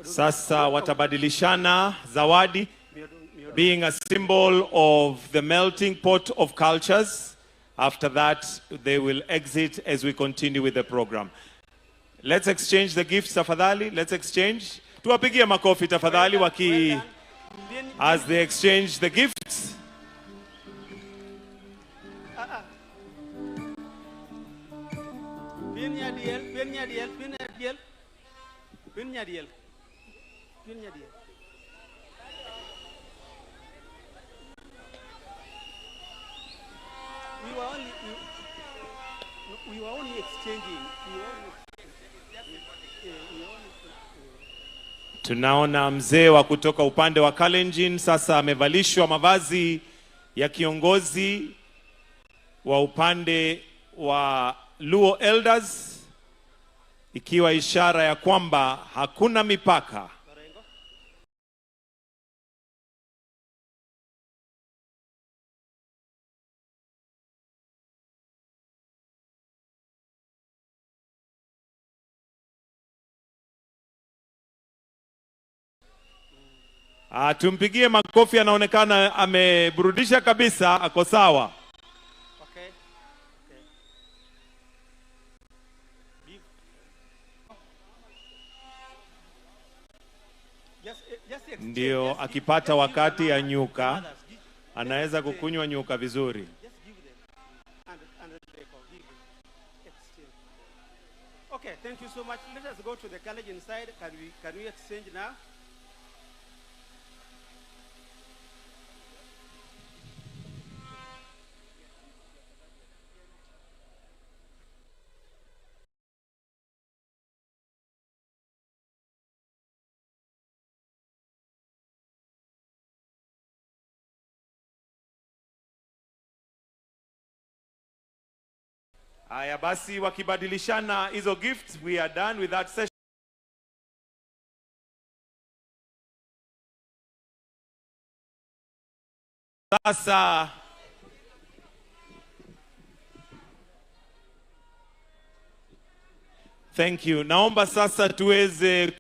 Sasa watabadilishana zawadi, being a symbol of the melting pot of cultures. After that, they will exit as we continue with the program. Let's exchange the gifts, tafadhali. Let's exchange. Tuwapigie makofi tafadhali as they exchange the gifts. We were only exchanging. Tunaona mzee wa kutoka upande wa Kalenjin sasa amevalishwa mavazi ya kiongozi wa upande wa Luo Elders, ikiwa ishara ya kwamba hakuna mipaka. Tumpigie makofi, anaonekana ameburudisha kabisa, ako sawa. Okay. Ndio akipata wakati ya nyuka, anaweza kukunywa nyuka vizuri. Okay, thank you so much. Let us go to the college inside. Can we exchange now? Haya basi, wakibadilishana hizo gifts, we are done with that session. Sasa thank you. Naomba sasa tuweze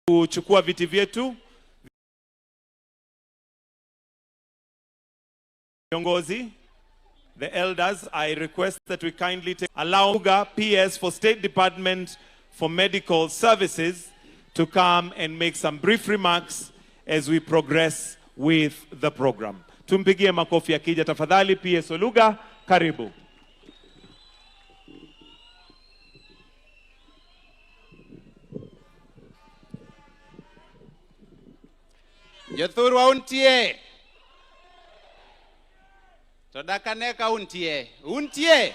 kuchukua viti vyetu. Viongozi, the elders, I request that we kindly allow Oluga PS for State Department for Medical Services to come and make some brief remarks as we progress with the program. Tumpigie makofi akija tafadhali. PS Oluga, karibu. Jothurwa untie. Todakaneka untie. Untie.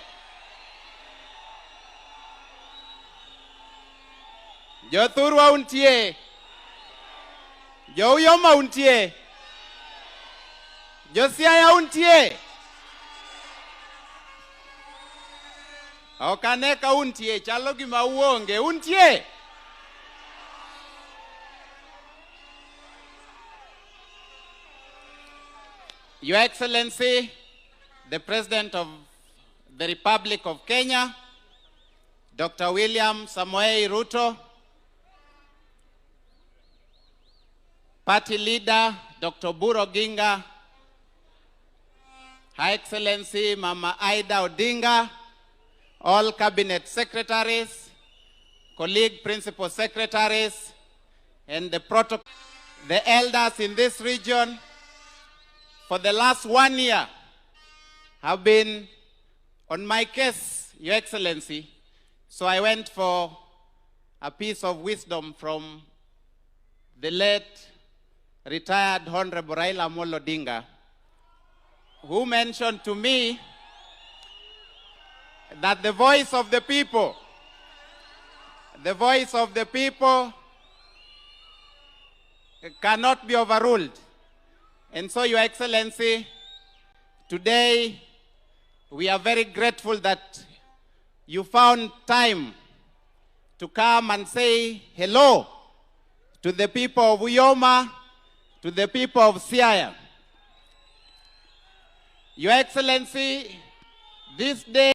Jothurwa untie. Jouyoma untie. Josiaya untie. Okaneka untie. Chalo gima uonge. Untie. Your Excellency, the President of the Republic of Kenya, Dr. William Samoei Ruto, Party Leader, Dr. Oburu Oginga, Her Excellency Mama Ida Odinga, all Cabinet Secretaries, colleague Principal Secretaries, and the elders in this region, for the last 1 year, have been on my case, Your Excellency. So I went for a piece of wisdom from the late retired Honorable Raila Amolo Odinga, who mentioned to me that the voice of the people cannot be overruled. And so, Your Excellency, today we are very grateful that you found time to come and say hello to the people of Uyoma, to the people of Siaya. Your Excellency, this day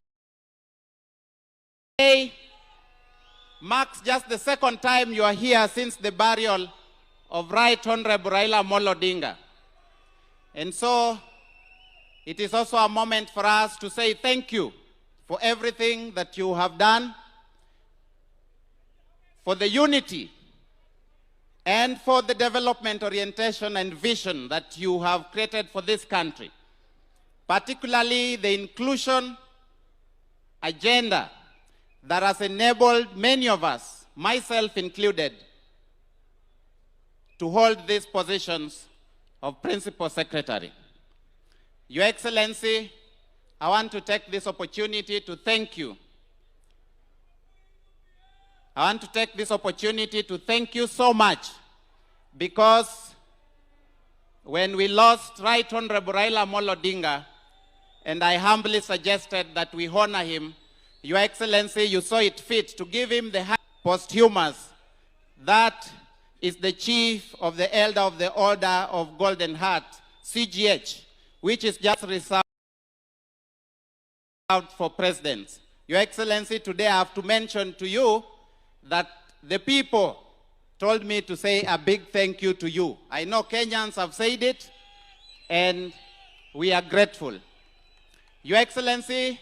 marks just the second time you are here since the burial of Right Honorable Raila Amolo Odinga. And so, it is also a moment for us to say thank you for everything that you have done, for the unity, and for the development orientation and vision that you have created for this country, particularly the inclusion agenda that has enabled many of us, myself included, to hold these positions of Principal Secretary. Your Excellency, I want to take this opportunity to thank you. I want to take this opportunity to thank you so much, because when we lost Right Honorable Raila Amolo Odinga, and I humbly suggested that we honor him, Your Excellency, you saw it fit to give him the posthumous. That is the chief of the Elder of the Order of Golden Heart, CGH, which is just reserved for presidents. Your Excellency, today I have to mention to you that the people told me to say a big thank you to you. I know Kenyans have said it, and we are grateful. Your Excellency,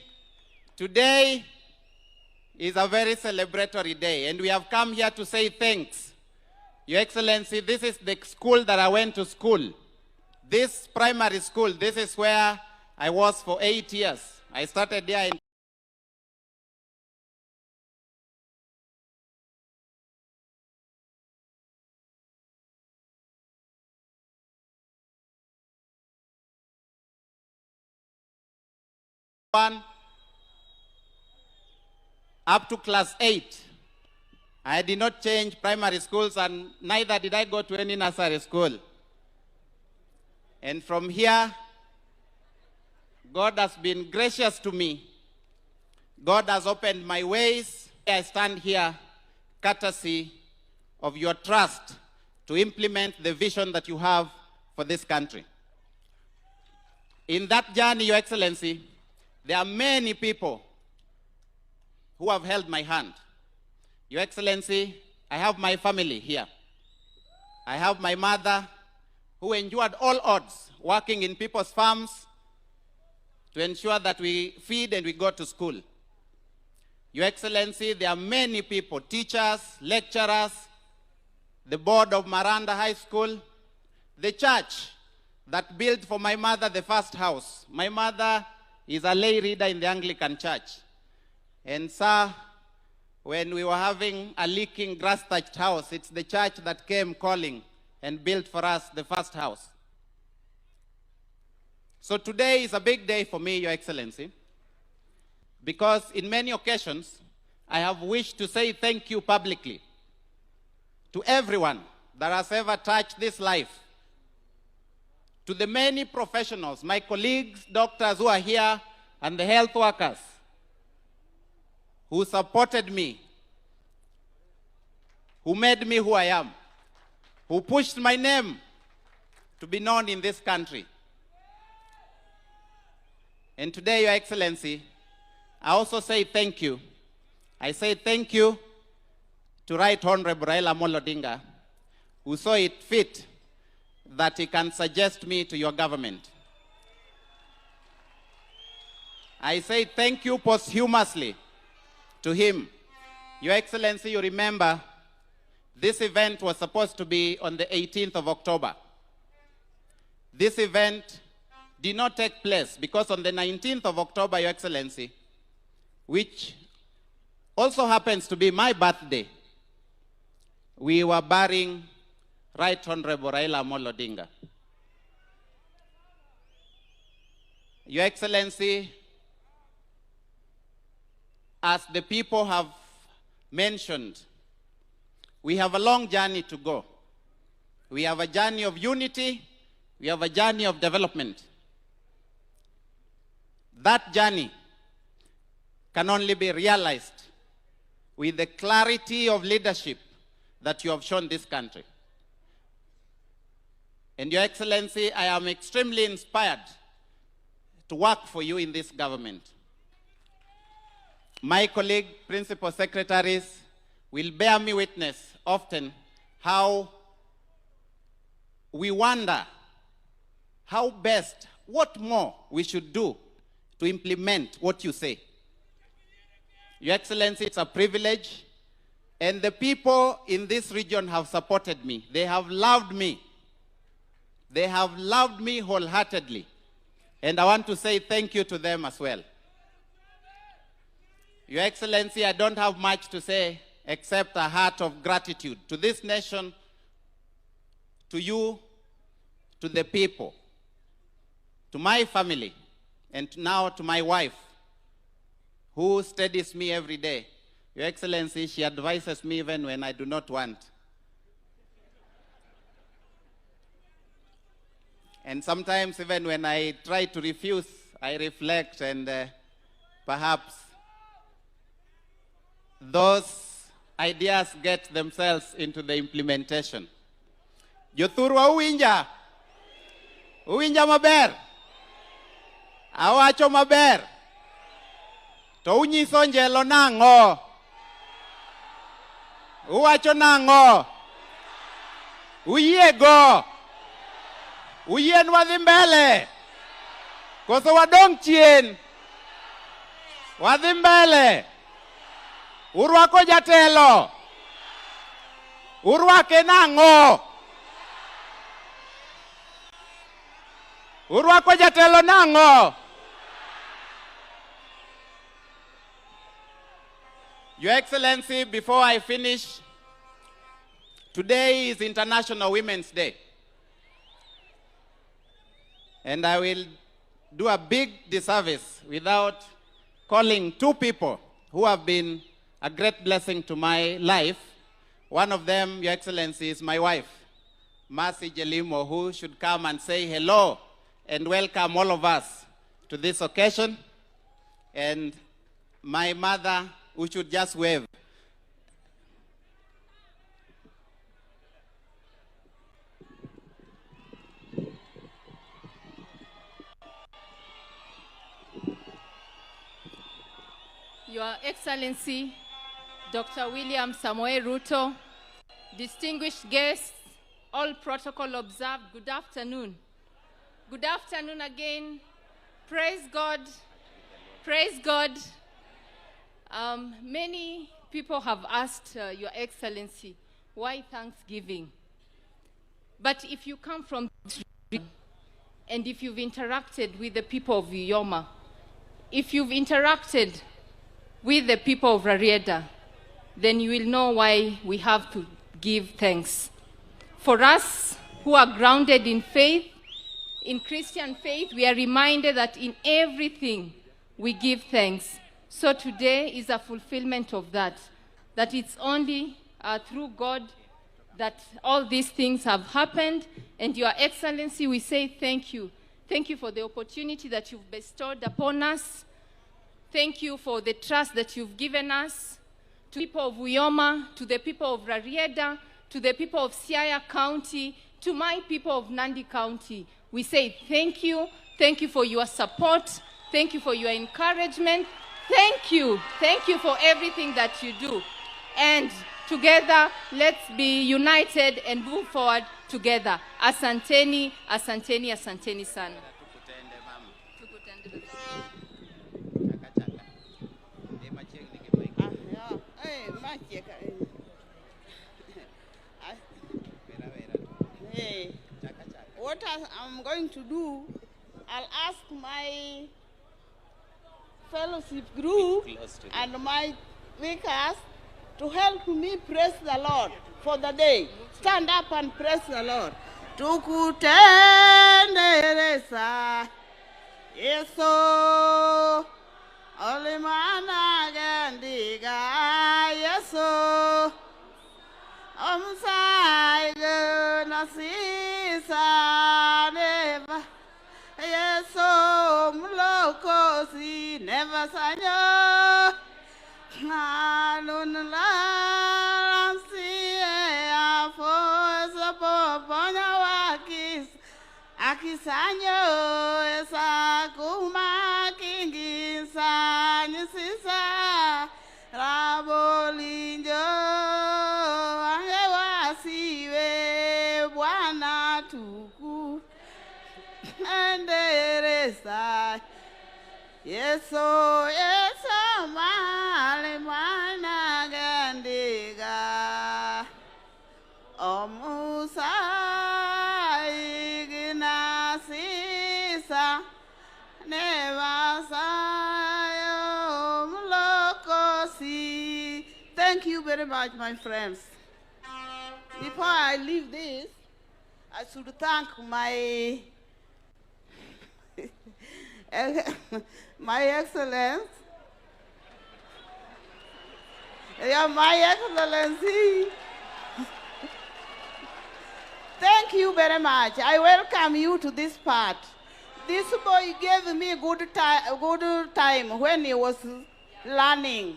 today is a very celebratory day, and we have come here to say thanks. Your Excellency, this is the school that I went to school. This primary school, this is where I was for 8 years. I started there in up to class 8. I did not change primary schools, and neither did I go to any nursery school. And from here, God has been gracious to me. God has opened my ways. I stand here courtesy of your trust to implement the vision that you have for this country. In that journey, Your Excellency, there are many people who have held my hand. Your Excellency, I have my family here. I have my mother, who endured all odds, working in people's farms to ensure that we feed and we go to school. Your Excellency, there are many people, teachers, lecturers, the board of Maranda High School, the church that built for my mother the first house. My mother is a lay reader in the Anglican Church. And sir, when we were having a leaking grass-thatched house, it's the church that came calling and built for us the first house. So today is a big day for me, Your Excellency, because in many occasions, I have wished to say thank you publicly to everyone that has ever touched this life, to the many professionals, my colleagues, doctors who are here, and the health workers who supported me, who made me who I am, who pushed my name to be known in this country. And today, Your Excellency, I also say thank you. I say thank you to Right Honorable Raila Amolo Odinga, who saw it fit that he can suggest me to your government. I say thank you posthumously to him. Your Excellency, you remember, this event was supposed to be on the 18th of October. This event did not take place because on the 19th of October, Your Excellency, which also happens to be my birthday, we were burying Right Honorable Raila Amolo Odinga. Your Excellency, as the people have mentioned, we have a long journey to go. We have a journey of unity. We have a journey of development. That journey can only be realized with the clarity of leadership that you have shown this country. And Your Excellency, I am extremely inspired to work for you in this government. My colleague, principal secretaries, will bear me witness often how we wonder how best, what more we should do to implement what you say. Your Excellency, it's a privilege, and the people in this region have supported me. They have loved me. They have loved me wholeheartedly, and I want to say thank you to them as well. Your Excellency, I don't have much to say except a heart of gratitude to this nation, to you, to the people, to my family, and now to my wife, who steadies me every day. Your Excellency, she advises me even when I do not want. And sometimes even when I try to refuse, I reflect and perhaps those ideas get themselves into the implementation. Jothurwa uwinja? Uwinja maber? Awacho maber? To unyiso njelo nang'o? Uwacho nang'o? Uyiego? Uyien wadhi mbele? Koso wadong chien? Wadhi mbele? Urwako jatelo? Urwake nang'o? Urwako jatelo nang'o? Your Excellency, before I finish, today is International Women's Day. And I will do a big disservice without calling two people who have been a great blessing to my life. One of them, Your Excellency, is my wife, Mercy Jelimo, who should come and say hello and welcome all of us to this occasion. And my mother, who should just wave. Your Excellency, Dr. William Samoei Ruto, distinguished guests, all protocol observed, good afternoon. Good afternoon again. Praise God. Praise God. Many people have asked Your Excellency, why Thanksgiving? But if you come from this region, and if you've interacted with the people of Ouma, if you've interacted with the people of Rarieda, then you will know why we have to give thanks. For us who are grounded in faith, in Christian faith, we are reminded that in everything we give thanks. So today is a fulfillment of that it's only through God that all these things have happened. And Your Excellency, we say thank you. Thank you for the opportunity that you've bestowed upon us. Thank you for the trust that you've given us. To the people of Ouma, to the people of Rarieda, to the people of Siaya County, to my people of Nandi County, we say thank you. Thank you for your support. Thank you for your encouragement. Thank you. Thank you for everything that you do. And together, let's be united and move forward together. Asanteni, asanteni, asanteni sana. What I'm going to do, I'll ask my fellowship group and my speakers to help me praise the Lord for the day. Stand up and praise the Lord. Tukutendereza Yeso Olimana Gandiga Yeso Omsaigo Nasisa Neva Yeso Mloko Si Neva Sanyo Nalunla Lansia Fosa Poponya Wakis Akisanyo Esa Kuma and there is I. Yes, oh, yes, oh, Malimana Gandiga. O Musa Ignasisa. Never sayom lokosi. Thank you very much, my friends. Before I leave this, I should thank my my Excellence. Yeah, my Excellency. Thank you very much. I welcome you to this part. This boy gave me good time when he was learning.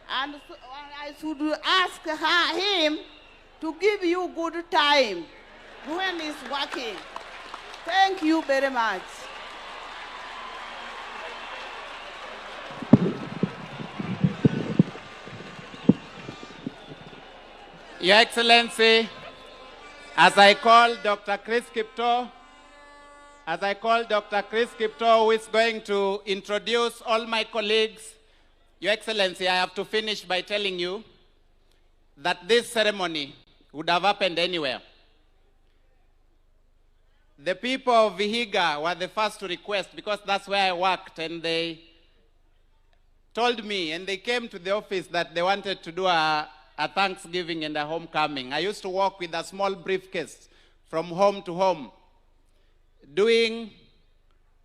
And so I should ask him to give you good time when he's working. Thank you very much. Your Excellency, as I call Dr. Chris Kipto, who is going to introduce all my colleagues, Your Excellency, I have to finish by telling you that this ceremony would have happened anywhere. The people of Vihiga were the first to request, because that's where I worked, and they told me, and they came to the office, that they wanted to do a Thanksgiving and a homecoming. I used to walk with a small briefcase from home to home, doing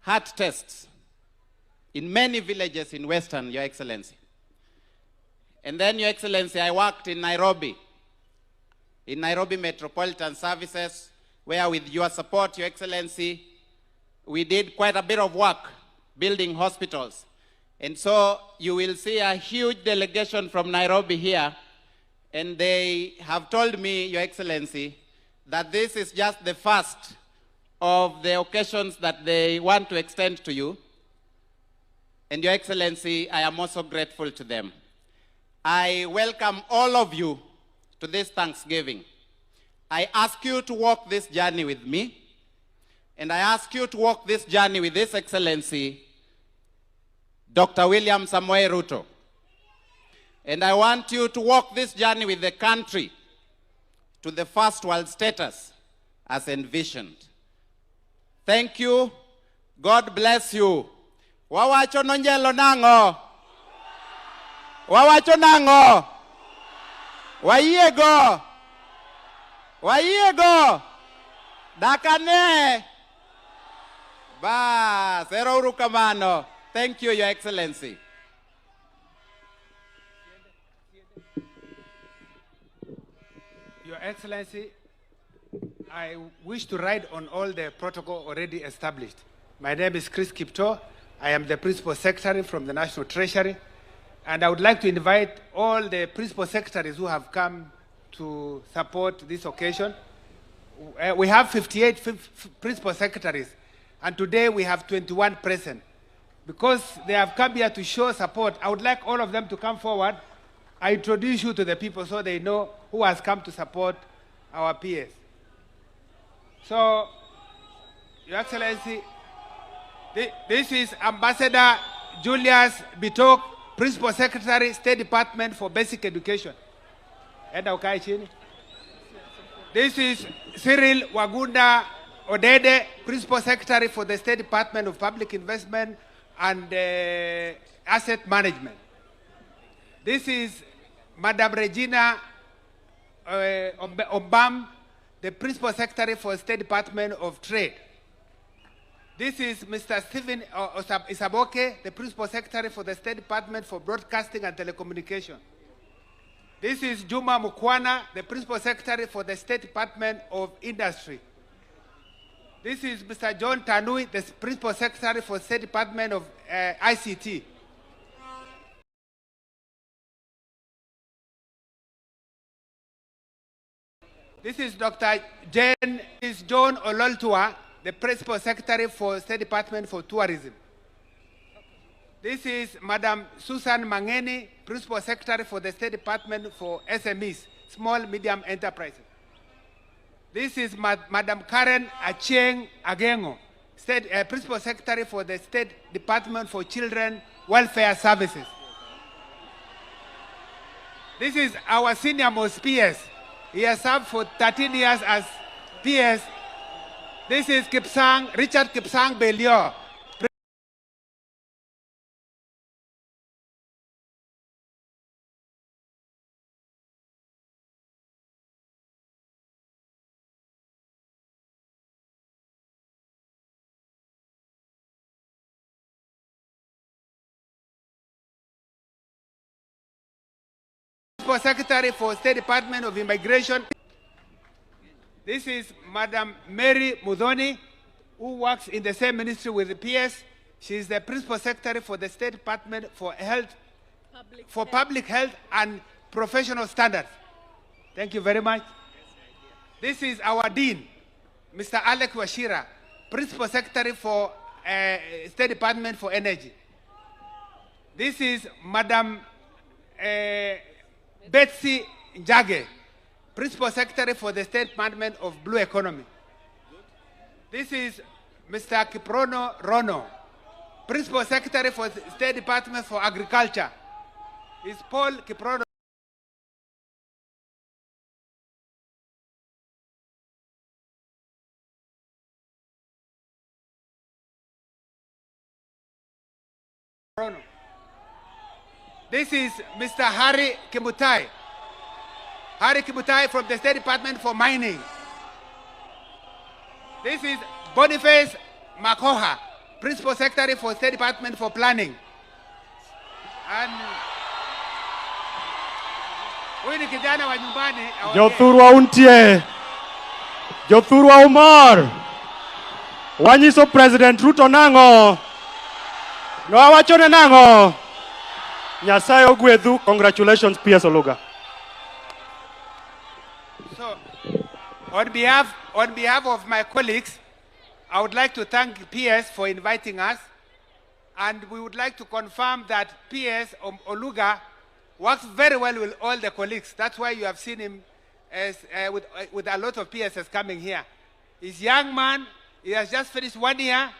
heart tests in many villages in Western, Your Excellency. And then, Your Excellency, I worked in Nairobi Metropolitan Services, where with your support, Your Excellency, we did quite a bit of work building hospitals. And so you will see a huge delegation from Nairobi here, and they have told me, Your Excellency, that this is just the first of the occasions that they want to extend to you. And Your Excellency, I am also grateful to them. I welcome all of you to this Thanksgiving. I ask you to walk this journey with me, and I ask you to walk this journey with His Excellency, Dr. William Samoei Ruto. And I want you to walk this journey with the country to the first world status as envisioned. Thank you. God bless you. Wawacho nonjelo nango. Wawacho nango. Waiego. Waiego. Dakane. Ba, zero urukamano. Thank you, Your Excellency. Your Excellency, I wish to ride on all the protocol already established. My name is Chris Kipto. I am the Principal Secretary from the National Treasury. And I would like to invite all the Principal Secretaries who have come to support this occasion. We have 58 Principal Secretaries, and today we have 21 present. Because they have come here to show support, I would like all of them to come forward. I introduce you to the people so they know who has come to support our peers. So, Your Excellency, this is Ambassador Julius Bitok, Principal Secretary, State Department for Basic Education. This is Cyril Wagunda Odede, Principal Secretary for the State Department of Public Investment and Asset Management. This is Madam Regina Ombam, the Principal Secretary for State Department of Trade. This is Mr. Stephen Isaboke, the Principal Secretary for the State Department for Broadcasting and Telecommunication. This is Juma Mukwana, the Principal Secretary for the State Department of Industry. This is Mr. John Tanui, the Principal Secretary for the State Department of ICT. This is Dr. John Ololtua, the Principal Secretary for State Department for Tourism. This is Madam Susan Mangeni, Principal Secretary for the State Department for SMEs, Small Medium Enterprises. This is Madam Karen Acheng Agengo, Principal Secretary for the State Department for Children Welfare Services. This is our senior most PS. He has served for 13 years as PS. This is Richard Kipsang Belio. Secretary for State Department of Immigration. This is Madam Mary Mudhoni, who works in the same ministry with the PS. She is the Principal Secretary for the State Department for Public Health and Professional Standards. Thank you very much. This is our Dean, Mr. Alec Washira, Principal Secretary for State Department for Energy. This is Madam Betsy Njage, Principal Secretary for the State Department of Blue Economy. This is Mr. Kiprono Rono, Principal Secretary for the State Department for Agriculture. Is Paul Kiprono Rono. This is Mr. Harry Kimutai. Harry Kimutai from the State Department for Mining. This is Boniface Makoha, Principal Secretary for State Department for Planning. And huyu ni kijana wa nyumbani. Jothurwa untie. Jothurwa Umar. Wanyiso President Ruto nango. No awachone nango. Nyasaye ogwedhu. Congratulations, PS Oluga. So, on behalf of my colleagues, I would like to thank PS for inviting us, and we would like to confirm that PS Oluga works very well with all the colleagues. That's why you have seen him as, with a lot of PSs coming here. He's a young man. He has just finished 1 year,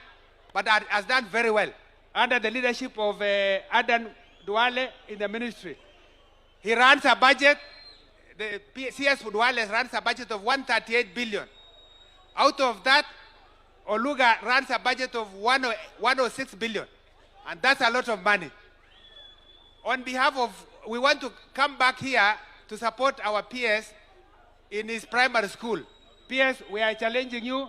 but has done very well under the leadership of Adan Duale in the ministry. He runs a budget. The CS Duale runs a budget of 138 billion. Out of that, Oluga runs a budget of 106 billion. And that's a lot of money. On behalf of, we want to come back here to support our PS in his primary school. PS, we are challenging you.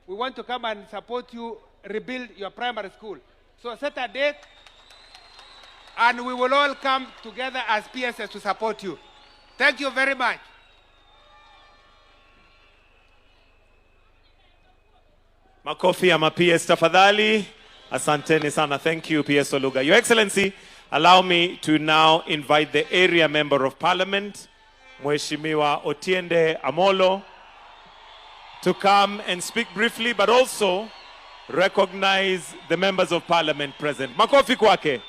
We want to come and support you, rebuild your primary school. So set a date, and we will all come together as PSs to support you. Thank you very much. Makofi ya PS tafadhali. Asanteni sana. Thank you, PS Oluga. Your Excellency, allow me to now invite the area member of parliament, Mheshimiwa Otiende Amolo, to come and speak briefly, but also recognize the members of parliament present. Makofi kwake.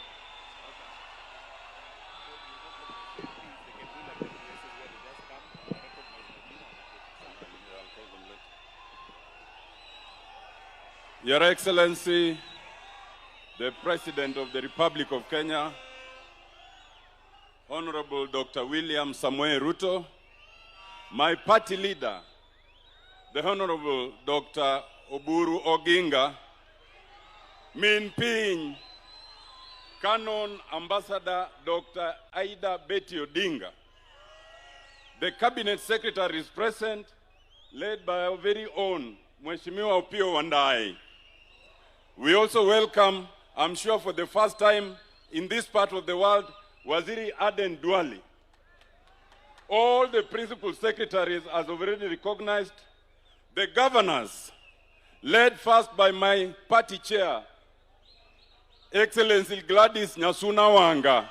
Your Excellency, the President of the Republic of Kenya, Honorable Dr. William Samoei Ruto, my party leader, the Honorable Dr. Oburu Oginga, Min Piny, Canon Ambassador Dr. Ida Odinga, the Cabinet Secretary is present, led by our very own Mheshimiwa Opiyo Wandayi. We also welcome, I'm sure for the first time in this part of the world, Waziri Aden Duale. All the principal secretaries, as already recognized, the governors, led first by my party chair, Excellency Gladys Nyasuna Wanga,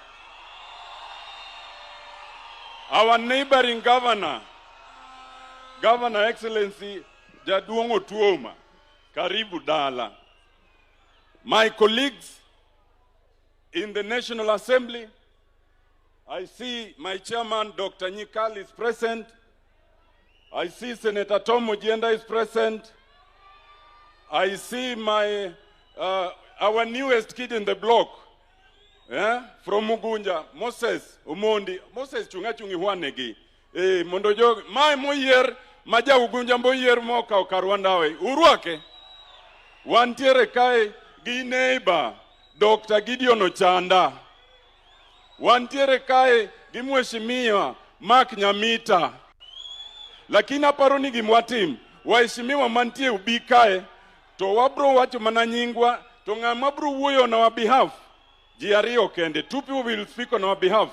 our neighboring governor, Governor Excellency Jaduong Otuoma, Karibu Dala, my colleagues in the National Assembly, I see my chairman, Dr. Nyikal, is present. I see Senator Tom Ojienda is present. I see my our newest kid in the block, from Mugunja, Moses Umondi. Moses chungi huanegi. Mondo jog mai moyer maja Ugunja moyer moka okarwandawe. Uruake. Wantiere kai gi neighbor Dr. Gideon Ochanda. Wantiere kai gi mheshimiwa Mark Nyamita. Lakini aparoni gi mwatim waheshimiwa mantie ubikae to wabro wacho mananyingwa to ng'ama bro wuoyo on our behalf. Jiario kende, 2 people will speak on our behalf.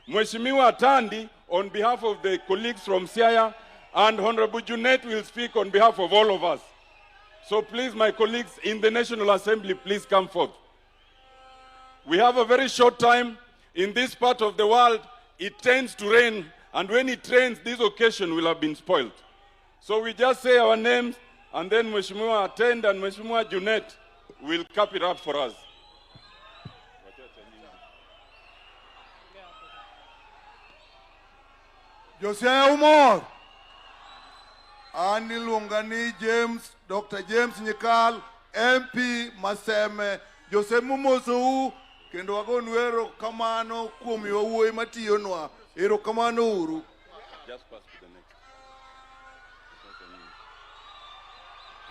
Mheshimiwa Atandi on behalf of the colleagues from Siaya, and Honorable Junet will speak on behalf of all of us. So please, my colleagues in the National Assembly, please come forth. We have a very short time. In this part of the world, it tends to rain, and when it rains, this occasion will have been spoiled. So we just say our names, and then Mheshimiwa attend, and Mheshimiwa Junet will cap it up for us. Josiah Umar, Ani Lungani James, Dr. James Nyikal, MP Maseme, Jose Mumosu, kendo wagonwero kamano kuomi wawuoyi matiyonwa, ero kamano uru. Just pass to the next.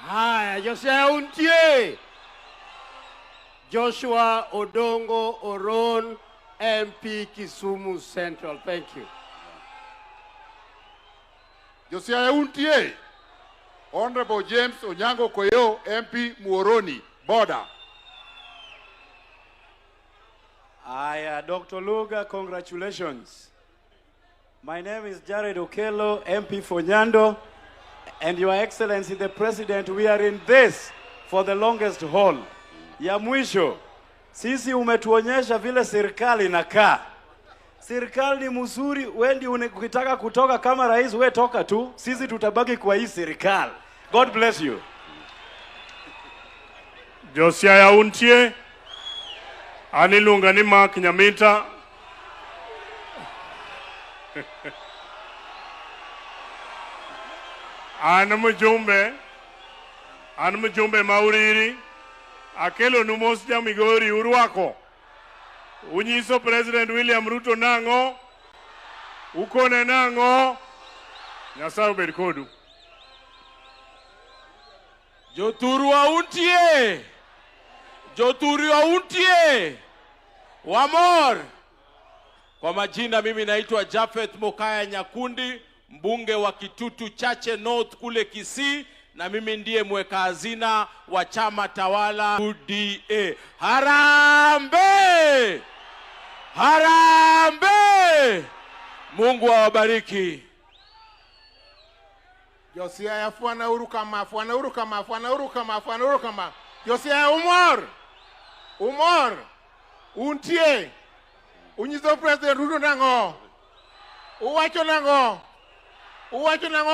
Haya, Josiah untie. Joshua Odongo Oron, MP Kisumu Central. Thank you. Josiah untie. Honorable James Onyango Koyo, MP Muoroni, Border. Dr. Oluga, congratulations. My name is Jared Okela, MP for Nyando, and Your Excellency the President, we are in this for the longest haul. Ya mwisho, sisi umetuonyesha vile serikali inakaa. Serikali ni mzuri, wendi ukitaka kutoka kama rais we toka tu, sisi tutabaki kwa hii serikali. God bless you. Josiah untie. Ani Lungani Mark Nyamita. Ana mjumbe mauriri. Akelo numos jamigori uruako. Unyiso President William Ruto nango. Ukone nango. Nyasaye obed kodu. Joturu auntie. Joturu auntie. Wamor. Kwa majina mimi naitwa Jafeth Mokaya Nyakundi, mbunge wa Kitutu Chache North kule Kisii, na mimi ndiye mweka hazina wa chama tawala UDA. Harambe! Harambe! Mungu awabariki. Josiah fuana urukama. Josiah Umar. Untie. Unyiso President Ruto nango. Uwacho nango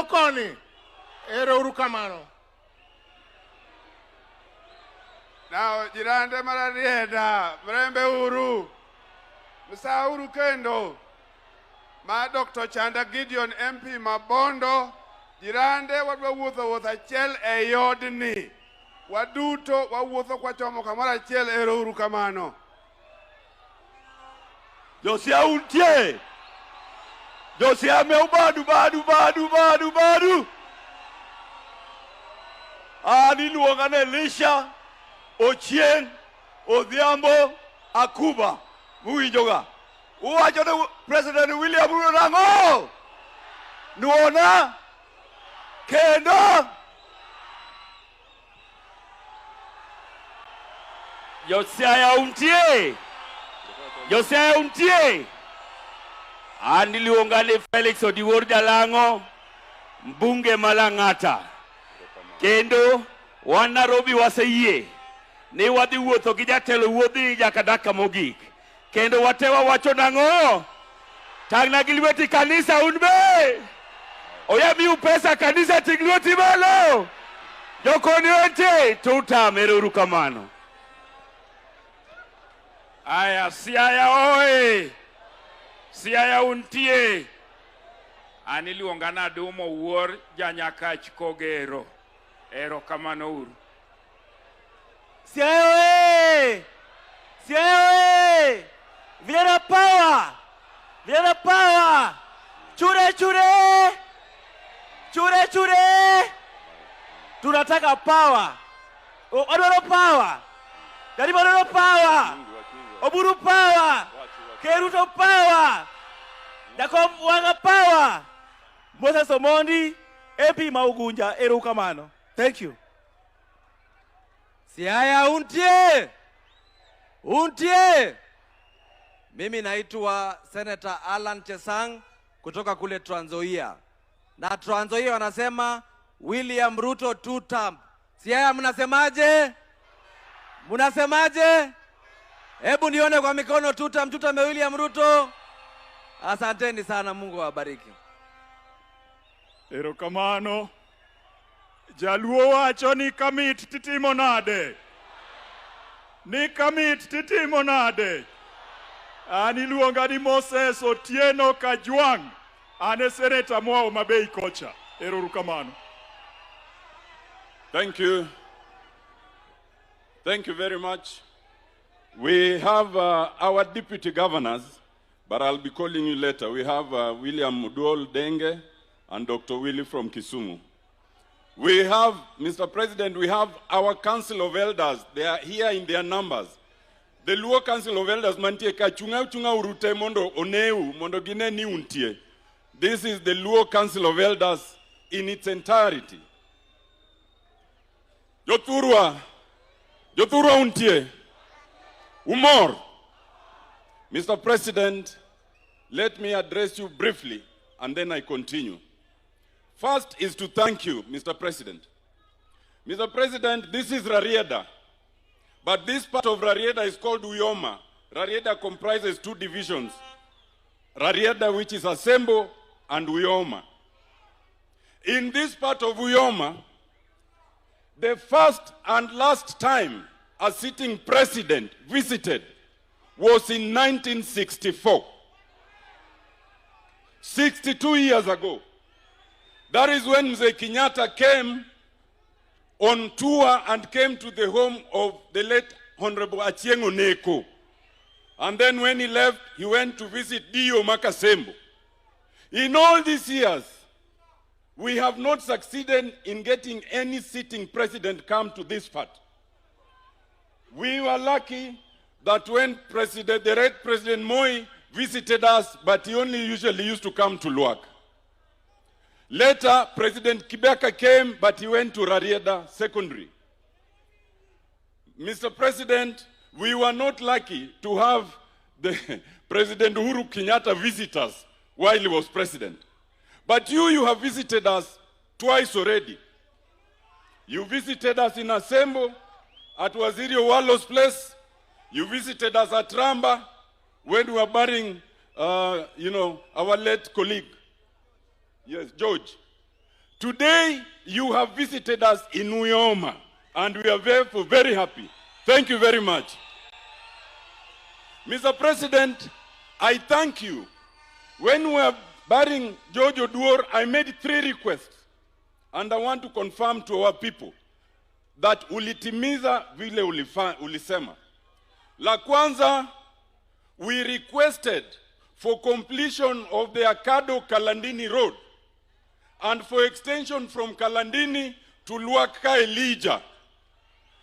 koni. Ero urukamano. Now, jirande Rarieda, mrembe uru. Msa uru kendo. Ma Dr. Chanda Gideon MP Mabondo. Jirande wadwa wuotho achiel e yodni. Waduto wawuotho kwa chomo kamoro achiel, ero uru kamano. Josiah untie. Josiah meubadu badu. Ani luongane Elisha, Ochieng, Odhiambo, Akuba. Muijoga. Uwacho ne President William Ruto nango. Nuona. Kendo. Josiah untie. Ani luongane Felix Odiwuor Jalango, mbunge Malang'ata. Kendo wan Nairobi waseyie ni wadhi wuotho gi jatelo wuodhi nyaka daka mogik. Kendo watewa wacho nango. Tagna gi lweti kanisa unbe. Oya miu pesa kanisa tingluoti malo. Jokoni onte tutamero urukamano. Aya Siaya oe. Siaya untie. Ani luongana Dumo Wuor Janyakach Kogero. Ero kamano uru. Siayo! Siayo! Vijana power! Vijana power! Chure chure! Chure chure! Tunataka power. Odoro power. Karibu Odoro power. Oburu power. Ruto power. Jacob Wanga power. Moses Omondi, MP Maugunja, erukamano. Thank you. Siaya untie. Untie. Mimi naitwa Senator Alan Chesang kutoka kule Trans Nzoia. Na Trans Nzoia wanasema William Ruto 2 term. Siaya mnasemaje? Mnasemaje? Hebu nione kwa mikono 2 term William Ruto. Asanteni sana, Mungu awabariki. Erokamano. Jaluo wacho ni kamit titimo nade. Ni kamit titimo nade. Ani luonga ni Moses Otieno Kajwang. Ane seneta moa Homa Bay kocha. Erokamano. Thank you. Thank you very much. We have our deputy governors, but I'll be calling you later. We have William Muduol Denge and Dr. Willie from Kisumu. We have, Mr. President, we have our Council of Elders. They are here in their numbers. The Luo Council of Elders mantie ka chunga urute mondo oneu mondo gine ni untie. This is the Luo Council of Elders in its entirety. Joturwa untie. Umor. Mr. President, let me address you briefly and then I continue. First is to thank you, Mr. President. Mr. President, this is Rarieda, but this part of Rarieda is called Uyoma. Rarieda comprises 2 divisions. Rarieda, which is Asembo, and Uyoma. In this part of Uyoma, the first and last time a sitting president visited was in 1964. 62 years ago. That is when Mzee Kenyatta came on tour and came to the home of the late Honorable Achieng' Oneko. And then when he left, he went to visit Dio Makasembo. In all these years, we have not succeeded in getting any sitting president come to this part. We were lucky that when the late President Moi visited us, but he only usually used to come to Luak. Later, President Kibaka came, but he went to Rarieda Secondary. Mr. President, we were not lucky to have the President Uhuru Kenyatta visit us while he was president. But you have visited us twice already. You visited us in Asembo, at Waziri Owalo's place. You visited us at Ramba when we were burying, our late colleague. Yes, George. Today, you have visited us in Uyoma, and we are therefore very happy. Thank you very much. Mr. President, I thank you. When we were burying George Oduor, I made 3 requests, and I want to confirm to our people that ulitimiza vile ulisema. La kwanza, we requested for completion of the Akado-Kalandini Road and for extension from Kalandini to Luaka Elijah.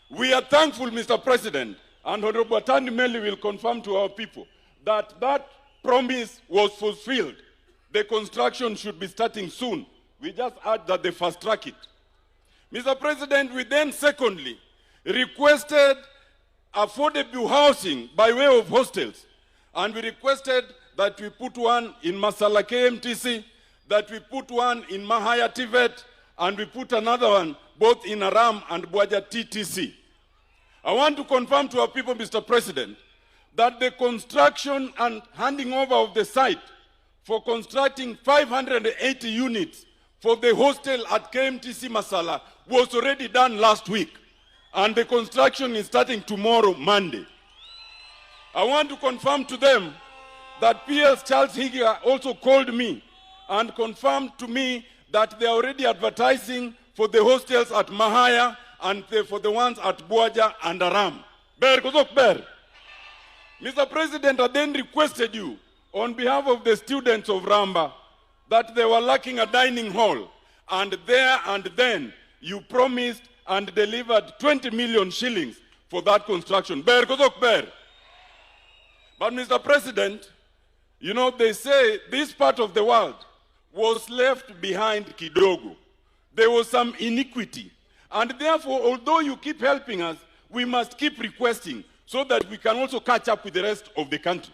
We are thankful, Mr. President, and Honorable Attorney Meli will confirm to our people that that promise was fulfilled. The construction should be starting soon. We just add that they fast track it. Mr. President, we then secondly requested affordable housing by way of hostels. And we requested that we put one in Masala KMTC, that we put one in Mahaya TVET, and we put another one both in Aram and Buaja TTC. I want to confirm to our people, Mr. President, that the construction and handing over of the site for constructing 580 units for the hostel at KMTC Masala was already done last week, and the construction is starting tomorrow, Monday. I want to confirm to them that PS Charles Higa also called me and confirmed to me that they are already advertising for the hostels at Mahaya and for the ones at Buaja and Aram. Ber, kozok ber. Mr. President, I then requested you, on behalf of the students of Ramba, that they were lacking a dining hall. And there and then, you promised and delivered 20 million shillings for that construction. Ber, kozok ber. But Mr. President, you know, they say this part of the world was left behind kidogo. There was some iniquity. And therefore, although you keep helping us, we must keep requesting so that we can also catch up with the rest of the country.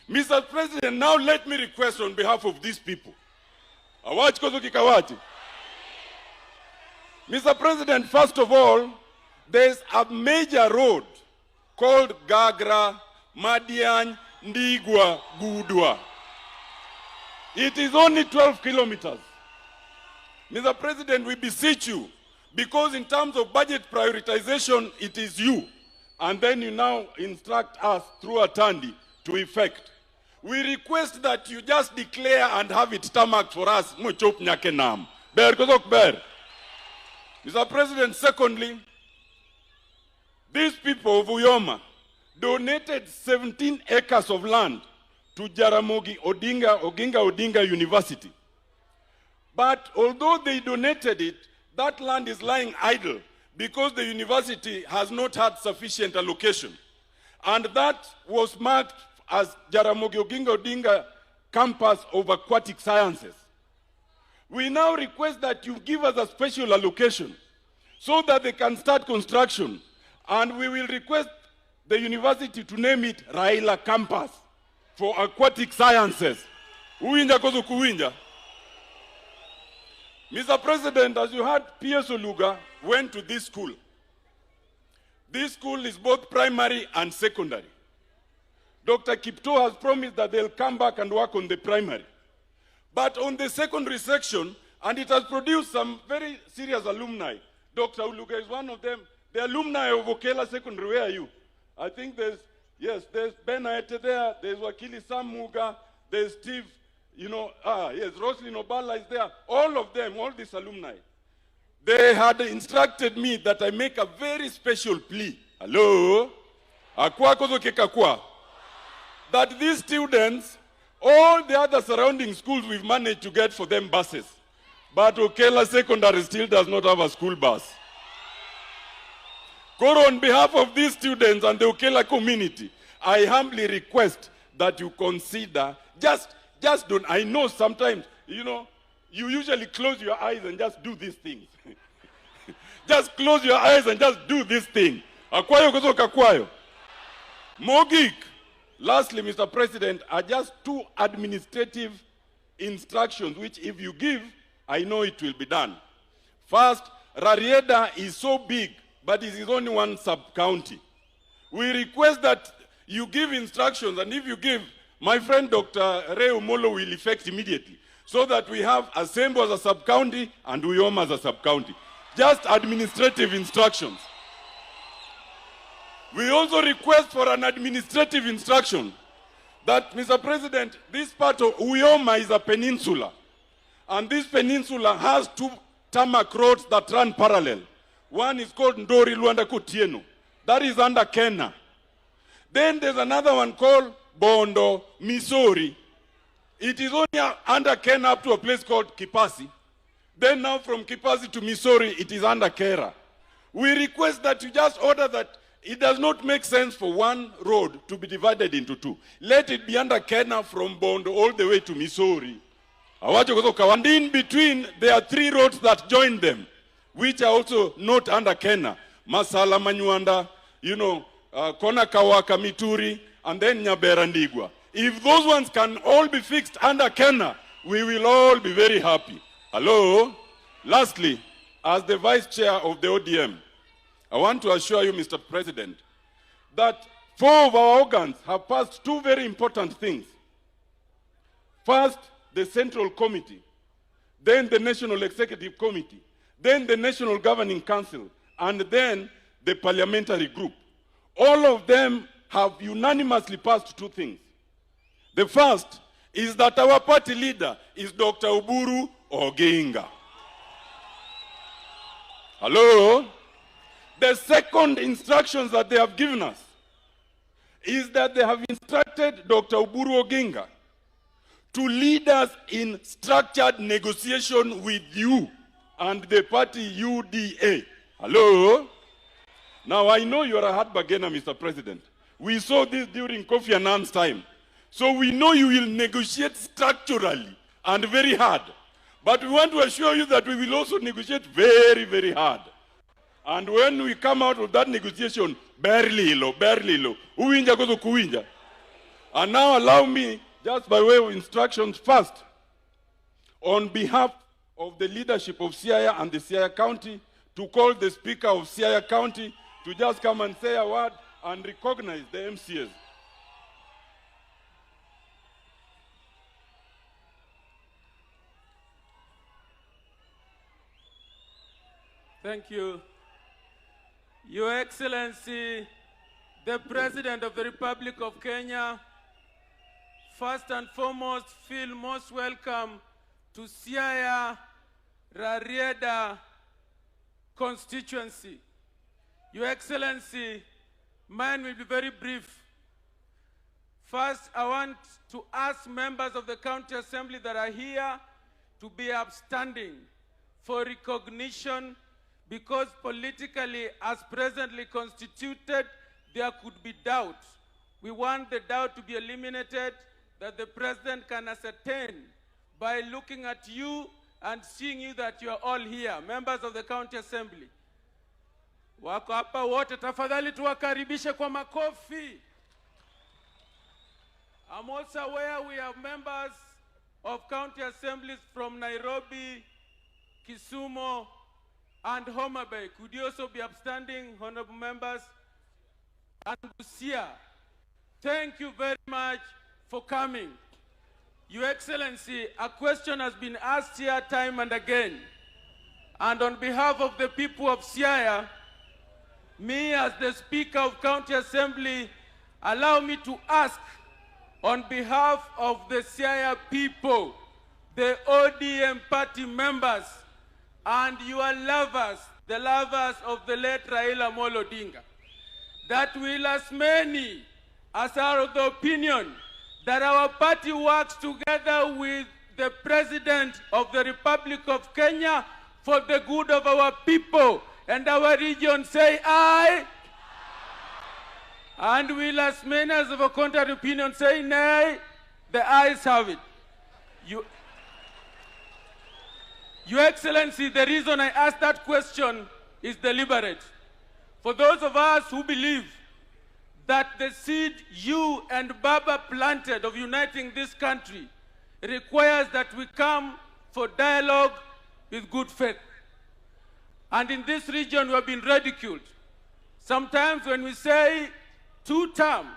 Mr. President, now let me request on behalf of these people. Mr. President, first of all, there's a major road called Gagra, Madian, Ndigwa, Gudwa. It is only 12 kilometers. Mr. President, we beseech you, because in terms of budget prioritization, it is you. And then you now instruct us through Atandi to effect. We request that you just declare and have it tarmacked for us. Mr. President, secondly, these people of Uyoma donated 17 acres of land to Jaramogi Oginga University. But although they donated it, that land is lying idle because the university has not had sufficient allocation. And that was marked as Jaramogi Oginga Campus of Aquatic Sciences. We now request that you give us a special allocation so that they can start construction. And we will request the university to name it Raila Campus for Aquatic Sciences. Uwinja kozo kuwinja. Mr. President, as you heard, PS Oluga went to this school. This school is both primary and secondary. Dr. Kipto has promised that they'll come back and work on the primary. But on the secondary section, and it has produced some very serious alumni. Dr. Oluga is one of them. The alumni of Okela Secondary, where are you? I think there's Ben Aete there, there's Wakili Sam Muga, there's Steve, yes, Roslyn Obala is there. All of them, all these alumni. They had instructed me that I make a very special plea. Hello? That these students, all the other surrounding schools, we've managed to get for them buses. But Okela Secondary still does not have a school bus. Koro, on behalf of these students and the Okela community, I humbly request that you consider, just don't, I know sometimes, you usually close your eyes and just do these things. Just close your eyes and just do this thing. Akwayo kuzoka kwayo. Mogik. Lastly, Mr. President, are just 2 administrative instructions, which if you give, I know it will be done. First, Rarieda is so big, but it is only one sub-county. We request that you give instructions, and if you give, my friend Dr. Ray Omolo will effect immediately, so that we have Asembo as a sub-county and Uyoma as a sub-county. Just administrative instructions. We also request for an administrative instruction that, Mr. President, this part of Uyoma is a peninsula, and this peninsula has 2 tarmac roads that run parallel. One is called Ndori Luanda Kutieno. That is under Kenya. Then there's another one called Bondo, Missouri. It is only under Kenya up to a place called Kipasi. Then now from Kipasi to Missouri, it is under Kera. We request that you just order that it does not make sense for one road to be divided into 2. Let it be under Kenya from Bondo all the way to Missouri. And in between, there are 3 roads that join them, which are also not under Kenya. Masala Manyuanda, Konakawaka Mituri, and then Nyabera Ndigwa. If those ones can all be fixed under Kenya, we will all be very happy. Hello? Lastly, as the Vice Chair of the ODM, I want to assure you, Mr. President, that 4 of our organs have passed 2 very important things. First, the Central Committee, then the National Executive Committee, then the National Governing Council, and then the Parliamentary Group. All of them have unanimously passed 2 things. The first is that our party leader is Dr. Oburu Oginga. Hello? The second instructions that they have given us is that they have instructed Dr. Oburu Oginga to lead us in structured negotiation with you and the party UDA. Hello? Now, I know you are a hard bargainer, Mr. President. We saw this during Kofi Annan's time. So we know you will negotiate structurally and very hard. But we want to assure you that we will also negotiate very, very hard. And when we come out of that negotiation, barely low, uwinja gozo kuwinja. And now allow me, just by way of instructions first, on behalf of the leadership of Siaya and the Siaya County, to call the Speaker of Siaya County to just come and say a word and recognize the MCAs. Thank you. Your Excellency, the President of the Republic of Kenya, first and foremost, feel most welcome to Siaya Rarieda constituency. Your Excellency, mine will be very brief. First, I want to ask members of the County Assembly that are here to be upstanding for recognition, because politically, as presently constituted, there could be doubt. We want the doubt to be eliminated, that the President can ascertain by looking at you and seeing you that you are all here, members of the County Assembly. Wako hapa wote, tafadhali tuwakaribishe kwa makofi. I'm also aware we have members of County Assemblies from Nairobi, Kisumu, and Homa Bay. Could you also be upstanding, honorable members? And Busia, thank you very much for coming. Your Excellency, a question has been asked here time and again. And on behalf of the people of Siaya, me as the Speaker of County Assembly, allow me to ask on behalf of the Siaya people, the ODM party members, and your lovers, the lovers of the late Raila Amolo Odinga, that will as many as are of the opinion that our party works together with the President of the Republic of Kenya for the good of our people and our region, say aye. And will as many as of a contrary opinion say nay. The ayes have it. Your Excellency, the reason I asked that question is deliberate. For those of us who believe that the seed you and Baba planted of uniting this country requires that we come for dialogue with good faith. And in this region, we have been ridiculed. Sometimes when we say two-term,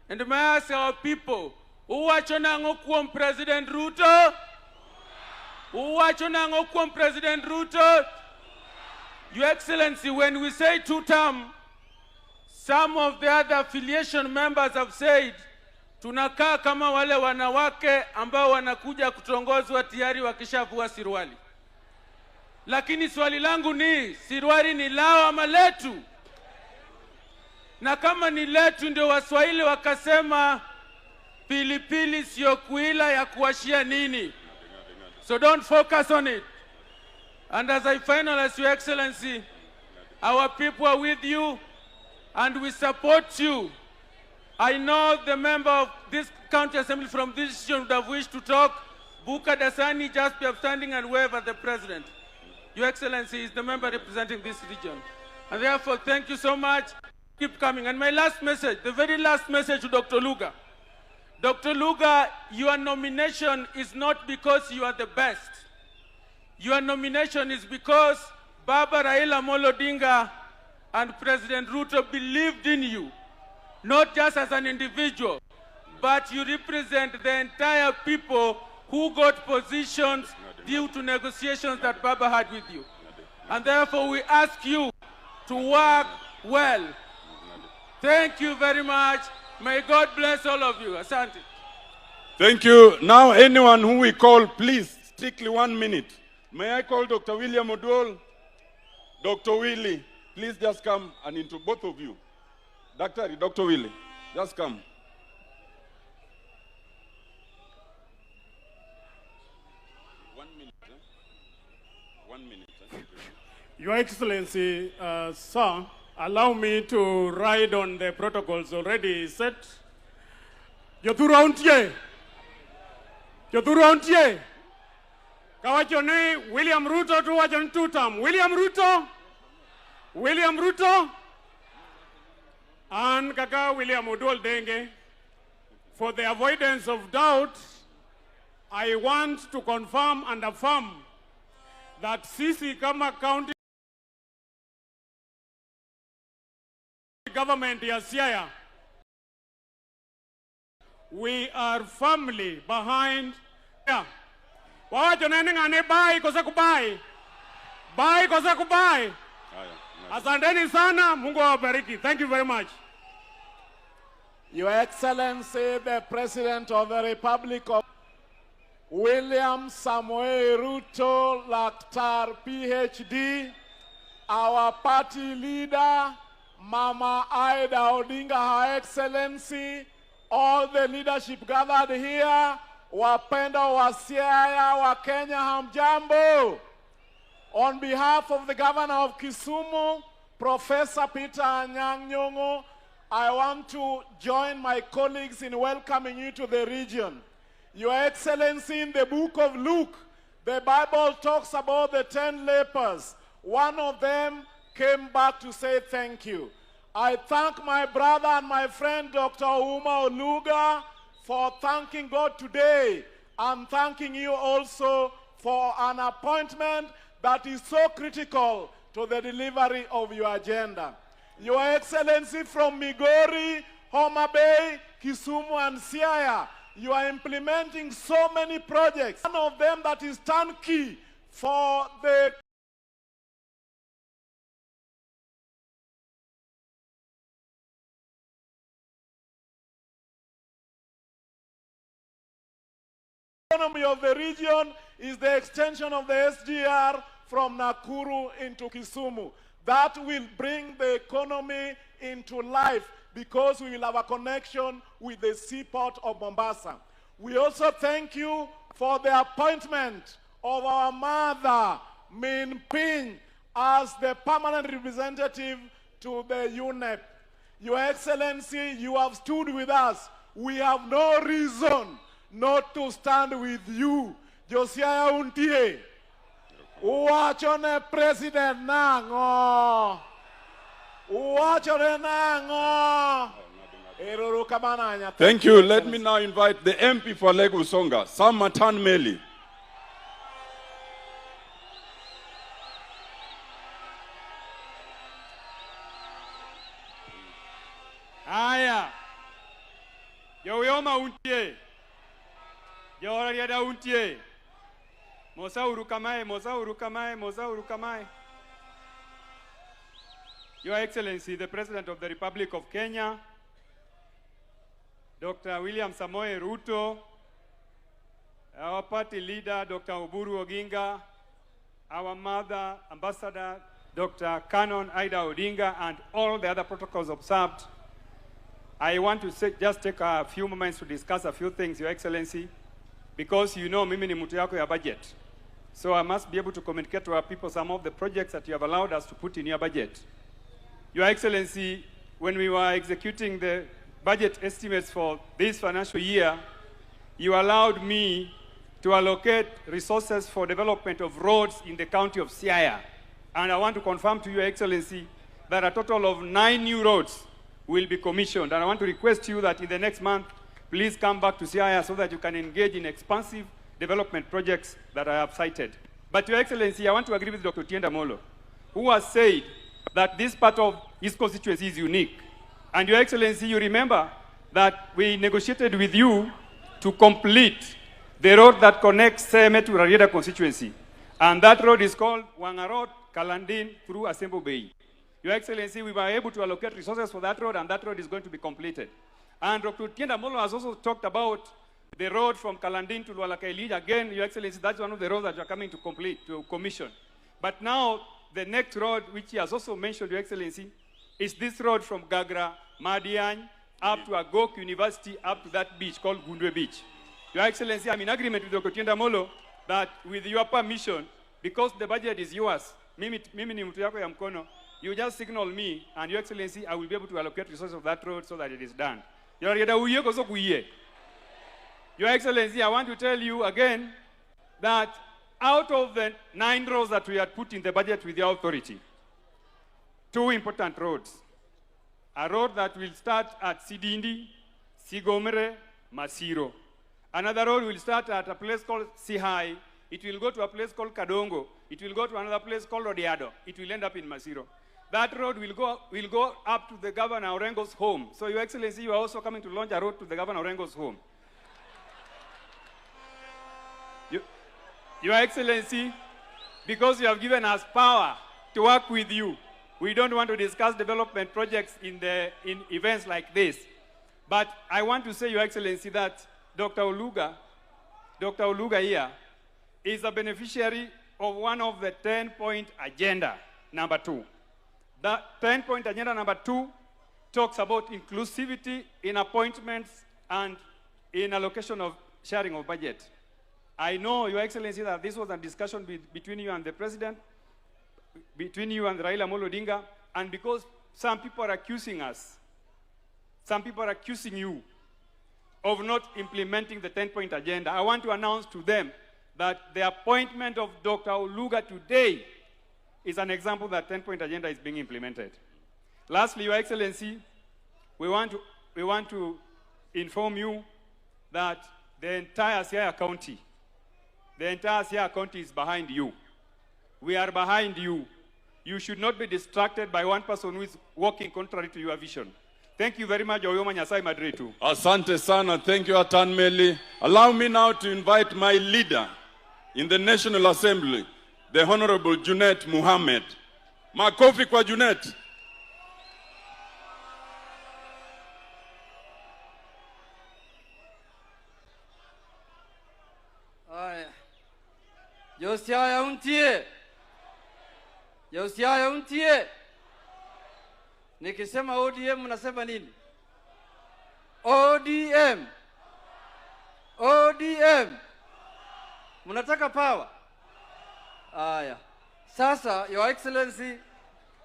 and may I ask our people, uwachonango kuom President Ruto? Uwachonango kuom President Ruto? Your Excellency, when we say two-term, some of the other affiliation members have said, tunakaa kama wale wanawake ambao wanakuja kutongozwa tayari wakishavua sirwali. Lakini swali langu ni, sirwali ni lao ama letu? Na kama ni letu, ndio Waswahili wakasema pilipili sio kuila ya kuashia nini. So don't focus on it. And as I finalize, Your Excellency, our people are with you and we support you. I know the member of this County Assembly from this region would have wished to talk. Buka Dasani, just be upstanding and wave at the President. Your Excellency is the member representing this region. And therefore, thank you so much. Keep coming. And my last message, the very last message to Dr. Oluga. Dr. Oluga, your nomination is not because you are the best. Your nomination is because Baba Raila Amolo Odinga and President Ruto believed in you, not just as an individual, but you represent the entire people who got positions due to negotiations that Baba had with you. And therefore we ask you to work well. Thank you very much. May God bless all of you. Asante. Thank you. Now anyone who we call, please, strictly 1 minute. May I call Dr. William Odwol? Dr. Willie, please just come and into both of you. Dr. Willie, just come. Your Excellency, sir, allow me to ride on the protocols already set. Yoturontie. Kawachone William Ruto to wajon tutam. William Ruto. And Kaka William Odol Denge. For the avoidance of doubt, I want to confirm and affirm that Sisi kama county government ya Siaya, we are firmly behind. Wawacho nene ngane bai kosa kubai. Bai kosa kubai. Asanteni sana, Mungu awabariki. Thank you very much. Your Excellency, the President of the Republic of William Samoei Ruto Laktar, PhD, our party leader, Mama Ida Odinga, Her Excellency, all the leadership gathered here, wapenda wa Siaya, wa Kenya, hamjambo. On behalf of the Governor of Kisumu, Professor Peter Anyang' Nyong'o, I want to join my colleagues in welcoming you to the region. Your Excellency, in the book of Luke, the Bible talks about the 10 lepers. One of them came back to say thank you. I thank my brother and my friend, Dr. Ouma Oluga, for thanking God today and thanking you also for an appointment that is so critical to the delivery of your agenda. Your Excellency, from Migori, Homa Bay, Kisumu, and Siaya, you are implementing so many projects. One of them that is turnkey for the economy of the region is the extension of the SGR from Nakuru into Kisumu. That will bring the economy into life because we will have a connection with the seaport of Mombasa. We also thank you for the appointment of our mother, Min Ping, as the permanent representative to the UNEP. Your Excellency, you have stood with us. We have no reason not to stand with you. Josiah Untie. Uwachone President nango. Uwachone nango. Thank you. Let me now invite the MP for Lake Usonga, Sam Matan Meli. Aya. Yoyoma Untie. Rarieda Untie. Mosa urukamai. Your Excellency, the President of the Republic of Kenya, Dr. William Samoei Ruto, our party leader, Dr. Oburu Oginga, our mother, Ambassador, Dr. Canon Ida Odinga, and all the other protocols observed. I want to just take a few moments to discuss a few things, Your Excellency, because you know mimi ni mtu yako ya budget. So I must be able to communicate to our people some of the projects that you have allowed us to put in your budget. Your Excellency, when we were executing the budget estimates for this financial year, you allowed me to allocate resources for development of roads in the county of Siaya. And I want to confirm to Your Excellency that a total of 9 new roads will be commissioned. And I want to request you that in the next month, please come back to Siaya so that you can engage in expansive development projects that I have cited. But Your Excellency, I want to agree with Dr. Tienda Molo, who has said that this part of his constituency is unique. And Your Excellency, you remember that we negotiated with you to complete the road that connects Seme to Rarieda constituency. And that road is called Wanga Road, Kalandin through Asembo Bay. Your Excellency, we were able to allocate resources for that road, and that road is going to be completed. And Dr. Tienda Molo has also talked about the road from Kalandin to Lualakaili. Again, Your Excellency, that's one of the roads that you are coming to complete, to commission. But now, the next road, which he has also mentioned, Your Excellency, is this road from Gagra, Madian, up to Agok University, up to that beach called Gundwe Beach. Your Excellency, I'm in agreement with Dr. Tienda Molo that with your permission, because the budget is yours, mimi ni mtu yako ya mkono, you just signal me, and Your Excellency, I will be able to allocate resources of that road so that it is done. Your Excellency, I want to tell you again that out of the 9 roads that we had put in the budget with your authority, 2 important roads. A road that will start at Sidindi, Sigomere, Masiro. Another road will start at a place called Sihai. It will go to a place called Kadongo. It will go to another place called Rarieda. It will end up in Masiro. That road will go up to the Governor Orengo's home. So, Your Excellency, you are also coming to launch a road to the Governor Orengo's home. Your Excellency, because you have given us power to work with you, we don't want to discuss development projects in events like this. But I want to say, Your Excellency, that Dr. Oluga here is a beneficiary of one of the 10-point agenda, number 2. The 10-point agenda number 2 talks about inclusivity in appointments and in allocation of sharing of budget. I know, Your Excellency, that this was a discussion between you and the President, between you and Raila Amolo Odinga, and because some people are accusing us, some people are accusing you of not implementing the 10-point agenda, I want to announce to them that the appointment of Dr. Oluga today is an example that 10-point agenda is being implemented. Lastly, Your Excellency, we want to inform you that the entire Siaya County is behind you. We are behind you. You should not be distracted by one person who is walking contrary to your vision. Thank you very much, Ouma Nyasai Madritu. Asante sana. Thank you, Atan Meli. Allow me now to invite my leader in the National Assembly, the Honorable Junet Muhammad. Makofi kwa Junet. Josiaya untie. Nikisema ODM mnasema nini? ODM. Mnataka power? Aya. Sasa, Your Excellency,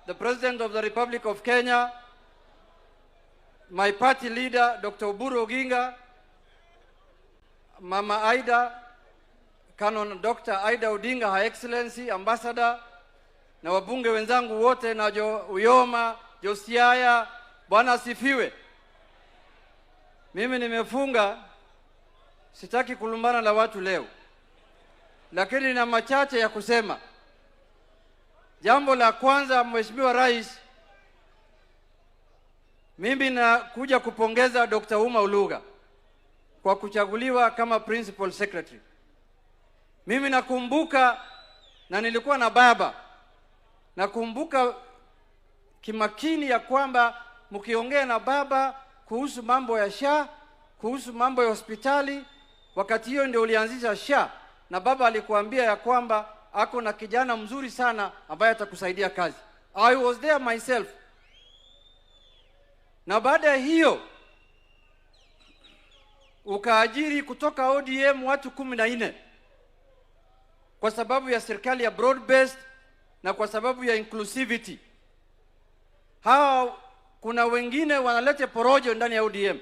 the President of the Republic of Kenya, my party leader, Dr. Oburu Oginga, Mama Ida, Canon Dr. Ida Odinga, Her Excellency, Ambassador, na wabunge wenzangu wote na Uyoma, Josiaya, Bwana asifiwe. Mimi nimefunga, sitaki kulumbana na watu leo. Lakini nina machache ya kusema. Jambo la kwanza, Mheshimiwa Rais, mimi nakuja kupongeza Dr. Ouma Oluga kwa kuchaguliwa kama Principal Secretary. Mimi nakumbuka, na nilikuwa na baba, nakumbuka kimakini ya kwamba mkiongea na baba kuhusu mambo ya SHA, kuhusu mambo ya hospitali, wakati hiyo ndio ulianzisha SHA, na baba alikuambia ya kwamba ako na kijana mzuri sana ambaye atakusaidia kazi. I was there myself. Na baada ya hiyo ukaajiri kutoka ODM watu 14 kwa sababu ya serikali ya broad based na kwa sababu ya inclusivity. Kuna wengine wanalete porojo ndani ya ODM.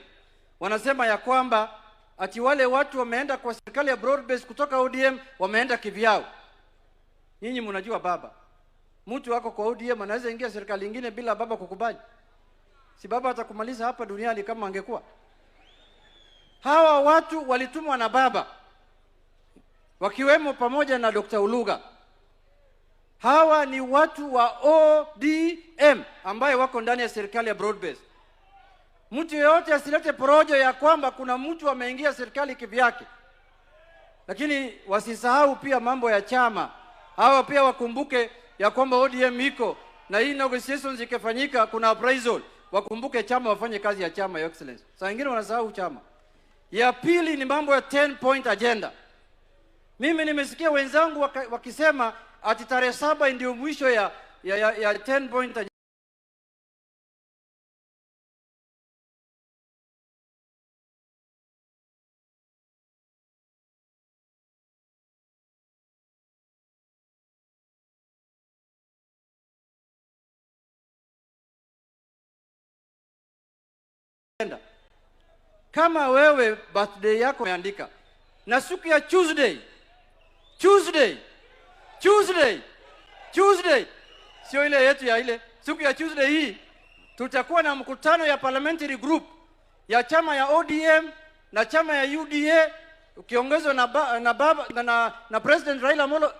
Wanasema ya kwamba ati wale watu wameenda kwa serikali ya broad based kutoka ODM wameenda kivyao. Nyinyi mnajua baba, mtu wako kwa ODM anaweza ingia serikali nyingine bila baba kukubali. Si baba atakumaliza hapa duniani kama angekuwa. Hawa watu walitumwa na baba, wakiwemo pamoja na Dr. Oluga. Hawa ni watu wa ODM ambaye wako ndani ya serikali ya broad based. Mtu yeyote asilete porojo ya kwamba kuna mtu ameingia serikali kivyake. Lakini wasisahau pia mambo ya chama. Hawa pia wakumbuke ya kwamba ODM iko na hii negotiations ikifanyika kuna appraisal. Wakumbuke chama, wafanye kazi ya chama, Your Excellency. Saa nyingine wanasahau chama. Ya pili ni mambo ya 10-point agenda. Mimi nimesikia wenzangu wakisema ati tarehe 7 ndio mwisho ya 10 point kama wewe birthday yako umeandika na siku ya Tuesday sio ile yetu ya ile siku ya Tuesday hii tutakuwa na mkutano ya parliamentary group ya chama ya ODM na chama ya UDA ukiongezwa na President Raila Amolo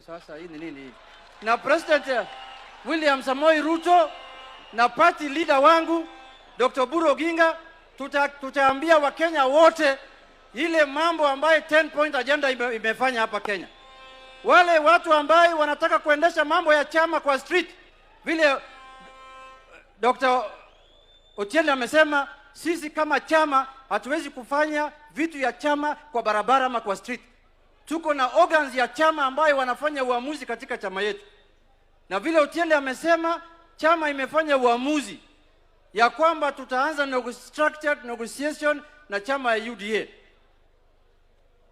sasa hii ni nini na President William Samoei Ruto na party leader wangu Dr. Oburu Oginga tutaambia Wakenya wote ile mambo ambayo 10 point agenda imefanya hapa Kenya. Wale watu ambao wanataka kuendesha mambo ya chama kwa street vile Dr. Otiende amesema sisi kama chama hatuwezi kufanya vitu ya chama kwa barabara ama kwa street. Tuko na organs ya chama ambayo wanafanya uamuzi katika chama yetu. Na vile Otiende amesema chama imefanya uamuzi ya kwamba tutaanza structured negotiation na chama ya UDA.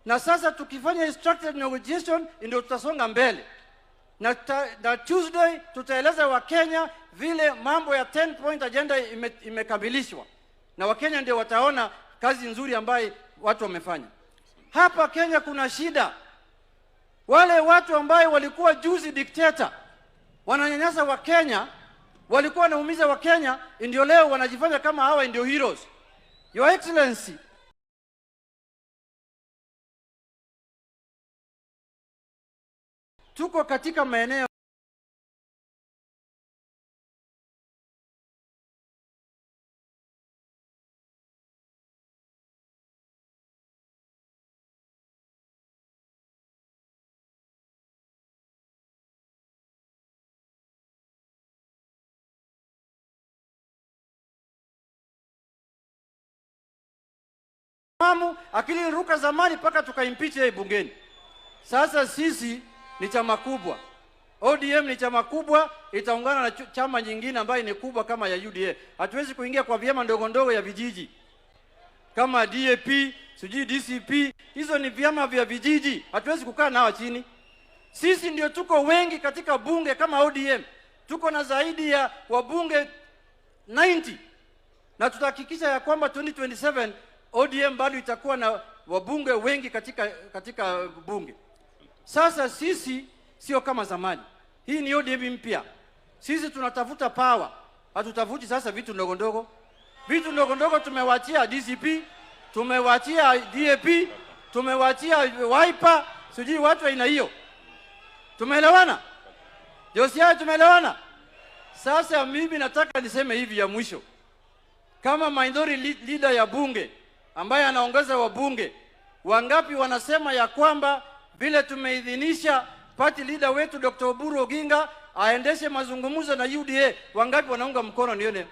Na sasa tukifanya structured negotiation ndio tutasonga mbele. Na Tuesday tutaeleza Wakenya vile mambo ya 10 point agenda imekamilishwa. Na Wakenya ndio wataona kazi nzuri ambayo watu wamefanya. Hapa Kenya kuna shida. Wale watu ambao walikuwa juzi dictator wananyanyasa Wakenya, walikuwa wanaumiza Wakenya, ndio leo wanajifanya kama hawa ndio heroes. Your Excellency, tuko katika maeneo akili ruka zamani paka tukaimpeach yeye bungeni. Sasa sisi ni chama kubwa. ODM ni chama kubwa, itaungana na chama nyingine ambayo ni kubwa kama ya UDA. Hatuwezi kuingia kwa vyama ndogo ndogo ya vijiji kama DAP, sijui DCP, hizo ni vyama vya vijiji. Hatuwezi kukaa nao chini. Sisi ndio tuko wengi katika bunge kama ODM. Tuko na zaidi ya wabunge 90. Na tutahakikisha ya kwamba 2027 ODM bado itakuwa na wabunge wengi katika bunge. Sasa sisi sio kama zamani. Hii ni ODM mpya. Sisi tunatafuta power. Hatutafuti sasa vitu ndogo ndogo. Vitu ndogo ndogo tumewachia DCP, tumewachia DAP, tumewachia Wiper, sijui watu aina hiyo. Tumeelewana? Josia tumeelewana? Sasa mimi nataka niseme hivi ya mwisho. Kama minority leader ya bunge ambaye anaongeza wabunge, wangapi wanasema ya kwamba vile tumeidhinisha party leader wetu Dr. Oburu Oginga aendeshe mazungumzo na UDA, wangapi wanaunga mkono nione?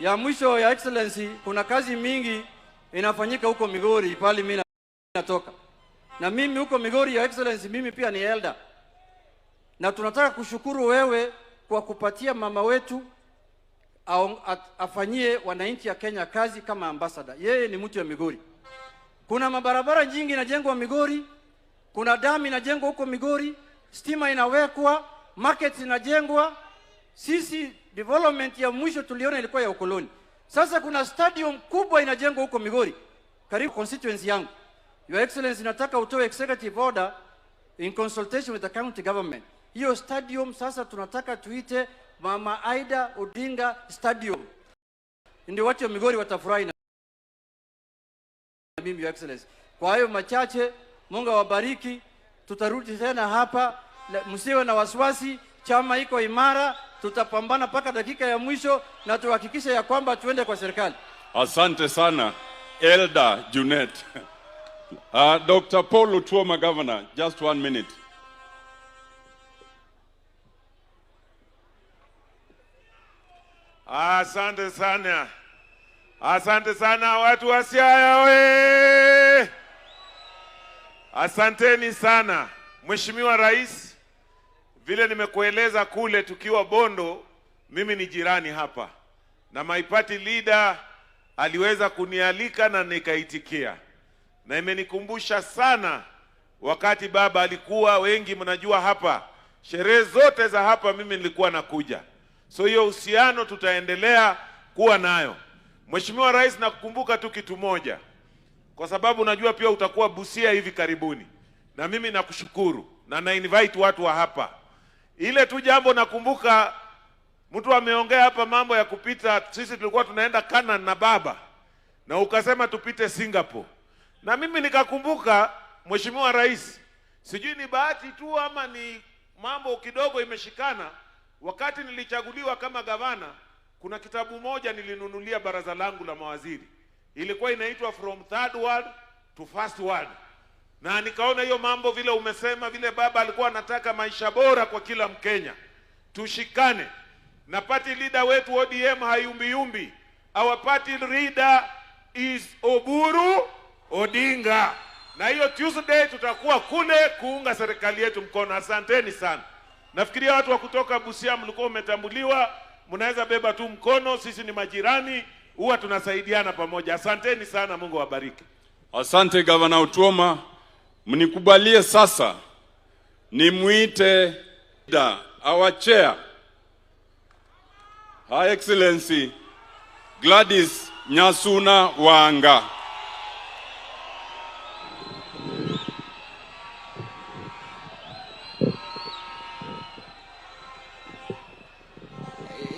Ya mwisho ya Excellency, kuna kazi mingi inafanyika huko Migori pale mimi natoka. Na mimi huko Migori ya Excellency mimi pia ni elder. Na tunataka kushukuru wewe kwa kupatia mama wetu afanyie wananchi ya Kenya kazi kama ambassador. Yeye ni mtu ya Migori. Kuna mabarabara nyingi inajengwa Migori, kuna damu inajengwa huko Migori, stima inawekwa, markets inajengwa. Sisi development ya mwisho tuliona ilikuwa ya ukoloni. Sasa kuna stadium kubwa inajengwa huko Migori, karibu constituency yangu. Your Excellency, nataka utoe executive order in consultation with the county government. Hiyo stadium sasa tunataka tuite Mama Ida Odinga Stadium. Ndio watu wa Migori watafurahi na mimi, Your Excellency. Kwa hayo machache, Mungu awabariki. Tutarudi tena hapa, msiwe na wasiwasi, chama iko imara, tutapambana mpaka dakika ya mwisho na tuhakikishe ya kwamba tuende kwa serikali. Asante sana Elder Junet. Dr. Paul Otuoma, Governor, just 1 minute. Asante sana. Asante sana watu wa Siaya we. Asanteni sana. Mheshimiwa Rais, vile nimekueleza kule tukiwa Bondo, mimi ni jirani hapa. Na my party leader aliweza kunialika na nikaitikia. Na imenikumbusha sana wakati baba alikuwa, wengi mnajua hapa, sherehe zote za hapa mimi nilikuwa nakuja. So hiyo uhusiano tutaendelea kuwa nayo. Mheshimiwa Rais, nakukumbuka tu kitu moja. Kwa sababu najua pia utakuwa Busia hivi karibuni. Na mimi nakushukuru na na invite watu wa hapa. Ile tu jambo nakumbuka, mtu ameongea hapa mambo ya kupita, sisi tulikuwa tunaenda Canaan na baba. Na ukasema tupite Singapore. Na mimi nikakumbuka, Mheshimiwa Rais, sijui ni bahati tu ama ni mambo kidogo imeshikana, wakati nilichaguliwa kama gavana, kuna kitabu moja nilinunulia baraza langu la mawaziri. Ilikuwa inaitwa From Third World to First World. Na nikaona hiyo mambo vile umesema, vile baba alikuwa anataka maisha bora kwa kila Mkenya. Tushikane. Na party leader wetu ODM hayumbi. Our party leader is Oburu Oginga. Na hiyo Tuesday tutakuwa kule kuunga serikali yetu mkono. Asanteni sana. Nafikiria watu wa kutoka Busia mlikuwa umetambuliwa, mnaweza beba tu mkono, sisi ni majirani, huwa tunasaidiana pamoja. Asanteni sana, Mungu awabariki. Asante Gavana Otuoma. Mnikubalie sasa nimuite our chair, Her Excellency Gladys Nyasuna Wanga.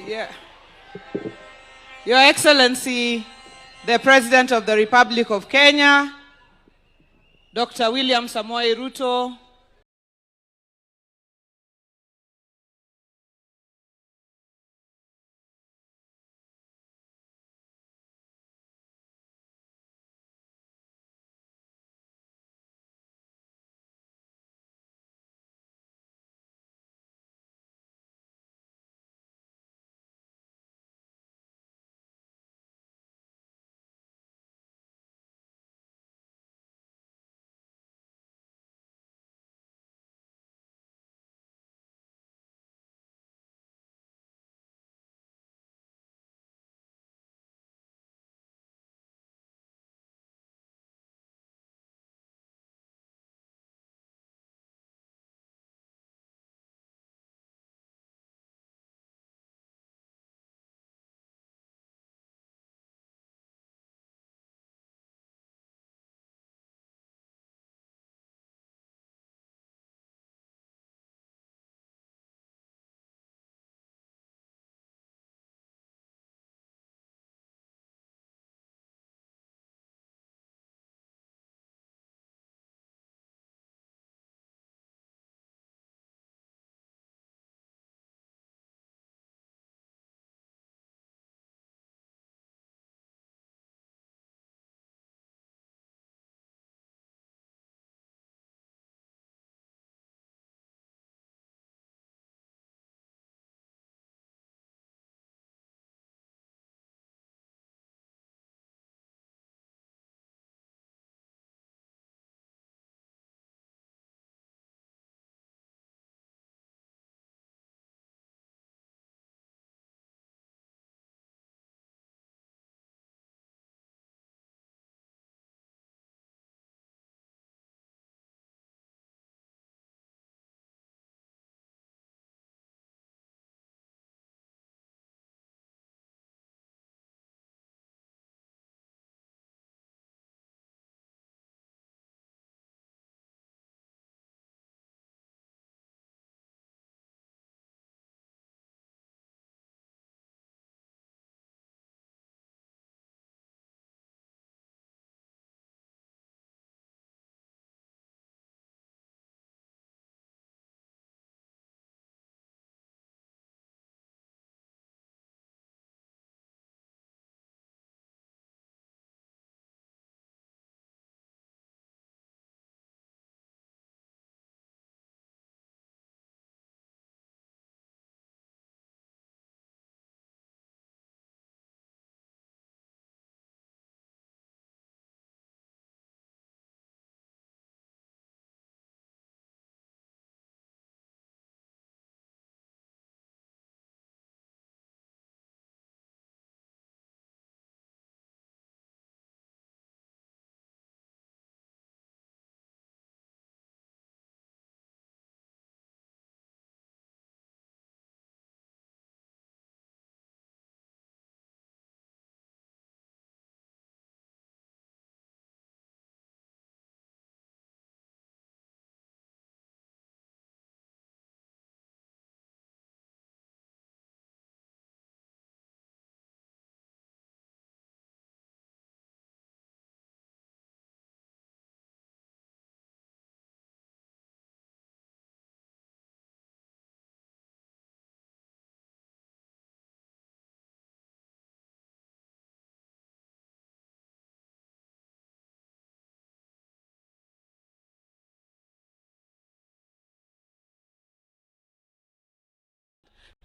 Yeah. Your Excellency, the President of the Republic of Kenya, Dr. William Samoei Ruto,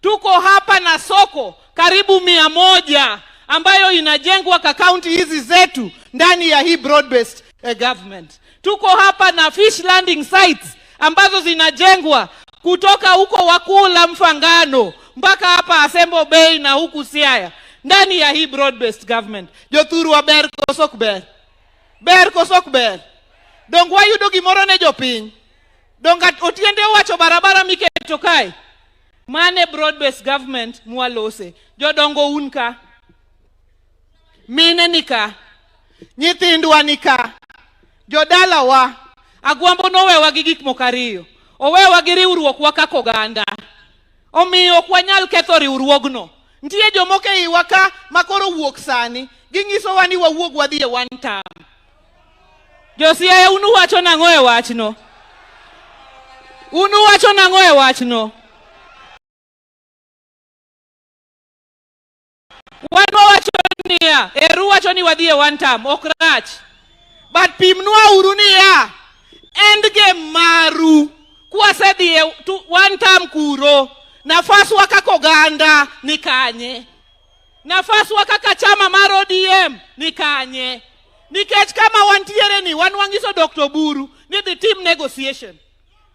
Tuko hapa na soko karibu 100 ambayo inajengwa kwa kaunti hizi zetu ndani ya hii broad-based government. Tuko hapa na fish landing sites ambazo zinajengwa kutoka huko Wakula Mfangano mpaka hapa Asembo Bay na huku Siaya ndani ya hii broad-based government. Jothuru wa ber kosok ber. Ber kosok ber. Dongwa yudo gimoro ne jopiny. Donga otiende wacho barabara miketo kae. Mane broad-based government mwalose. Jodongo unka. Mine nika. Nyithindwa nika. Jodala wa. Agwambo nowewa gi gik moko ariyo. Owewa gi riwruok wa kaka oganda. Omiyo ok wanyal ketho riwruogno. Ntie jomoko e iwa ka makoro wuok sani. Ginyisowa ni wawuog wadhi e one term. Josiaya unu wacho nang'o e wachno? Unu wacho nang'o e wachno? Wano wacho niya, eru wacho ni wadhi e one term, ok rach. But pimnua uru niya, end game maru, kwasedhi e one term kuro, nafaswa kaka oganda ni kanye. Nafaswa kaka chama mar ODM ni kanye. Nikech kama wantiere ni wan wangiso Dr. Oburu ni the team negotiation.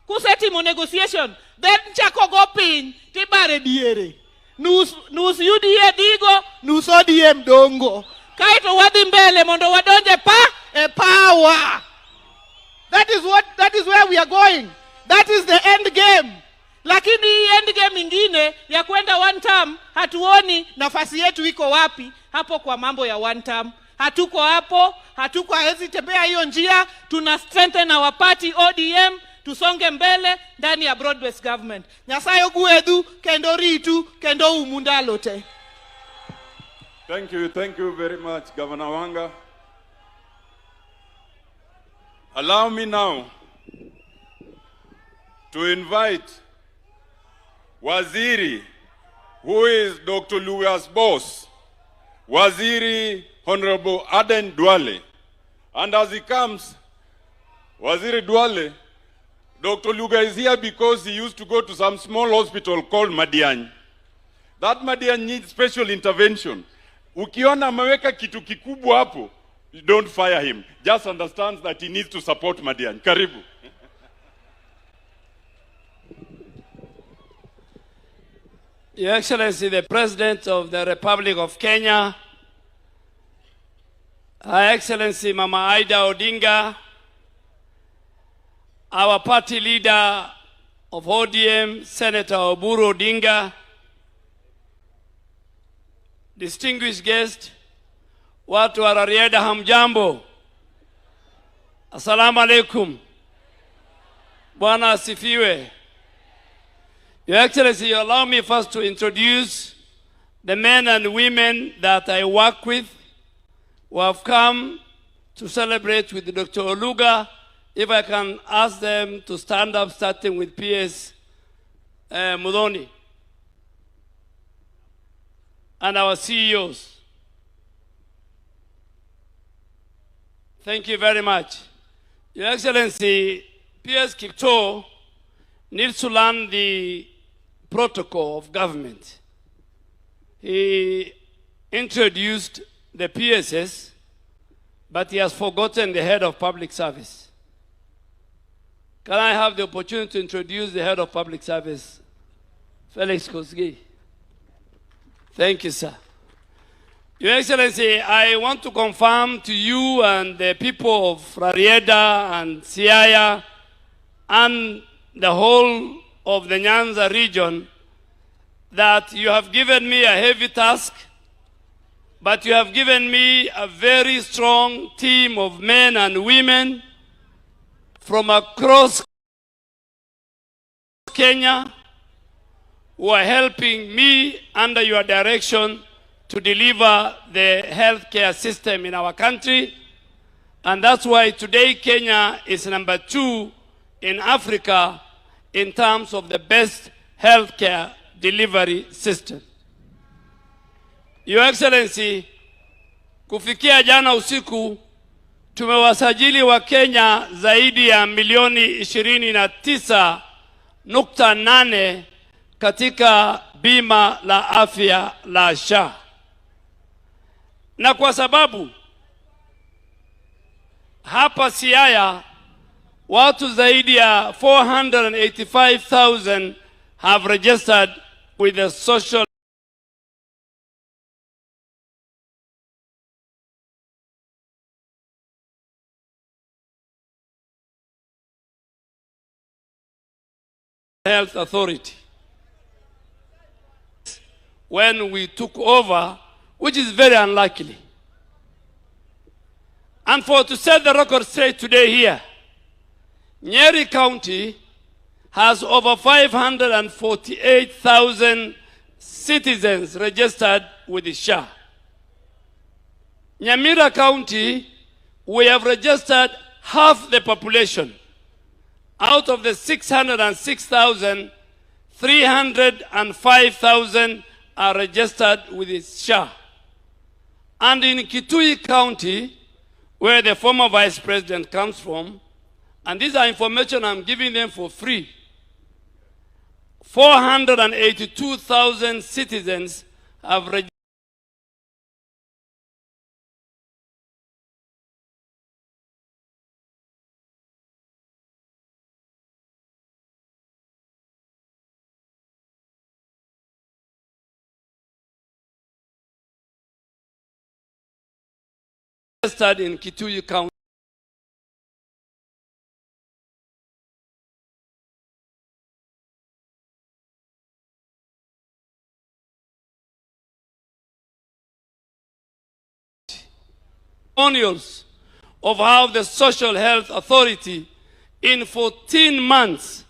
Kusetimo negotiation, then chako go piny tibare diere. Nus UDA digo, nus ODM dongo. Kaito wadhi mbele mondo wadonje power. That is where we are going. That is the end game. Lakini end game ingine ya kwenda one term, hatuoni nafasi yetu iko wapi hapo kwa mambo ya one term. Hatuko hapo, hatuko hawezi tembea hiyo njia. Tuna strengthen our party ODM, tusonge mbele ndani ya broad-based government. Nyasaye ogwedhu kendo ritu kendo umundalo te. Thank you very much, Governor Wanga. Allow me now to invite Waziri, who is Dr. Oluga's boss, Waziri Honorable Aden Duale. And as he comes, Waziri Duale, Dr. Oluga is here because he used to go to some small hospital called Madiany. That Madiany needs special intervention. Ukiona ameweka kitu kikubwa hapo, you don't fire him. Just understand that he needs to support Madiany. Karibu. Your Excellency, the President of the Republic of Kenya, Her Excellency Mama Ida Odinga, our party leader of ODM, Senator Oburu Oginga, distinguished guest, watu wa Rarieda hamjambo. Assalamu alaikum. Bwana asifiwe. Your Excellency, you allow me first to introduce the men and women that I work with who have come to celebrate with Dr. Oluga. If I can ask them to stand up, starting with PS Mudoni and our CEOs. Thank you very much. Your Excellency, PS Kipto needs to learn the protocol of government. He introduced the PSS, but he has forgotten the head of public service. Can I have the opportunity to introduce the head of public service, Felix Kosgei? Thank you, sir. Your Excellency, I want to confirm to you and the people of Rarieda and Siaya and the whole of the Nyanza region that you have given me a heavy task, but you have given me a very strong team of men and women from across Kenya who are helping me under your direction to deliver the healthcare system in our country. And that's why today Kenya is number 2 in Africa in terms of the best healthcare delivery system. Your Excellency, kufikia jana usiku, tumewasajili wa Kenya zaidi ya milioni 29.8 katika bima la afya la SHA. Na kwa sababu hapa Siaya watu zaidi ya 485,000 have registered with the social Health Authority when we took over, which is very unlikely. And for to set the record straight today here, Nyeri County has over 548,000 citizens registered with the SHA. Nyamira County, we have registered half the population. Out of the 606,000, 305,000 are registered with the SHA. And in Kitui County, where the former vice president comes from, and these are information I'm giving them for free, 482,000 citizens have registered in Kitui County. Testimonials of how the Social Health Authority in 14 months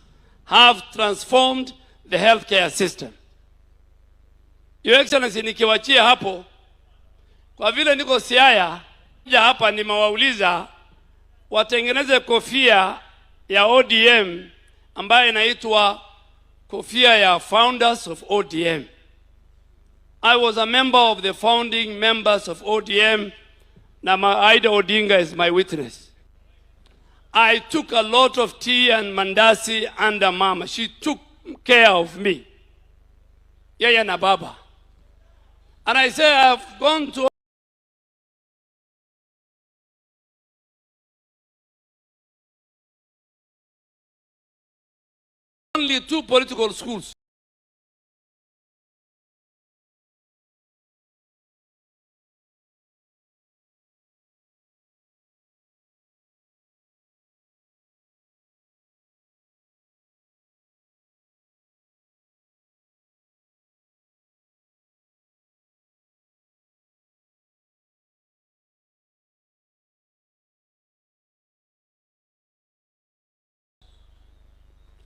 have transformed the healthcare system. Your Excellency, nikiwachia hapo, kwa vile niko Siaya, hapa nimewauliza watengeneze kofia ya ODM ambayo inaitwa kofia ya Founders of ODM. I was a member of the founding members of ODM. Now Ida Odinga is my witness. I took a lot of tea and mandasi under Mama. She took care of me. Yaya na baba. And I say I've gone to only 2 political schools.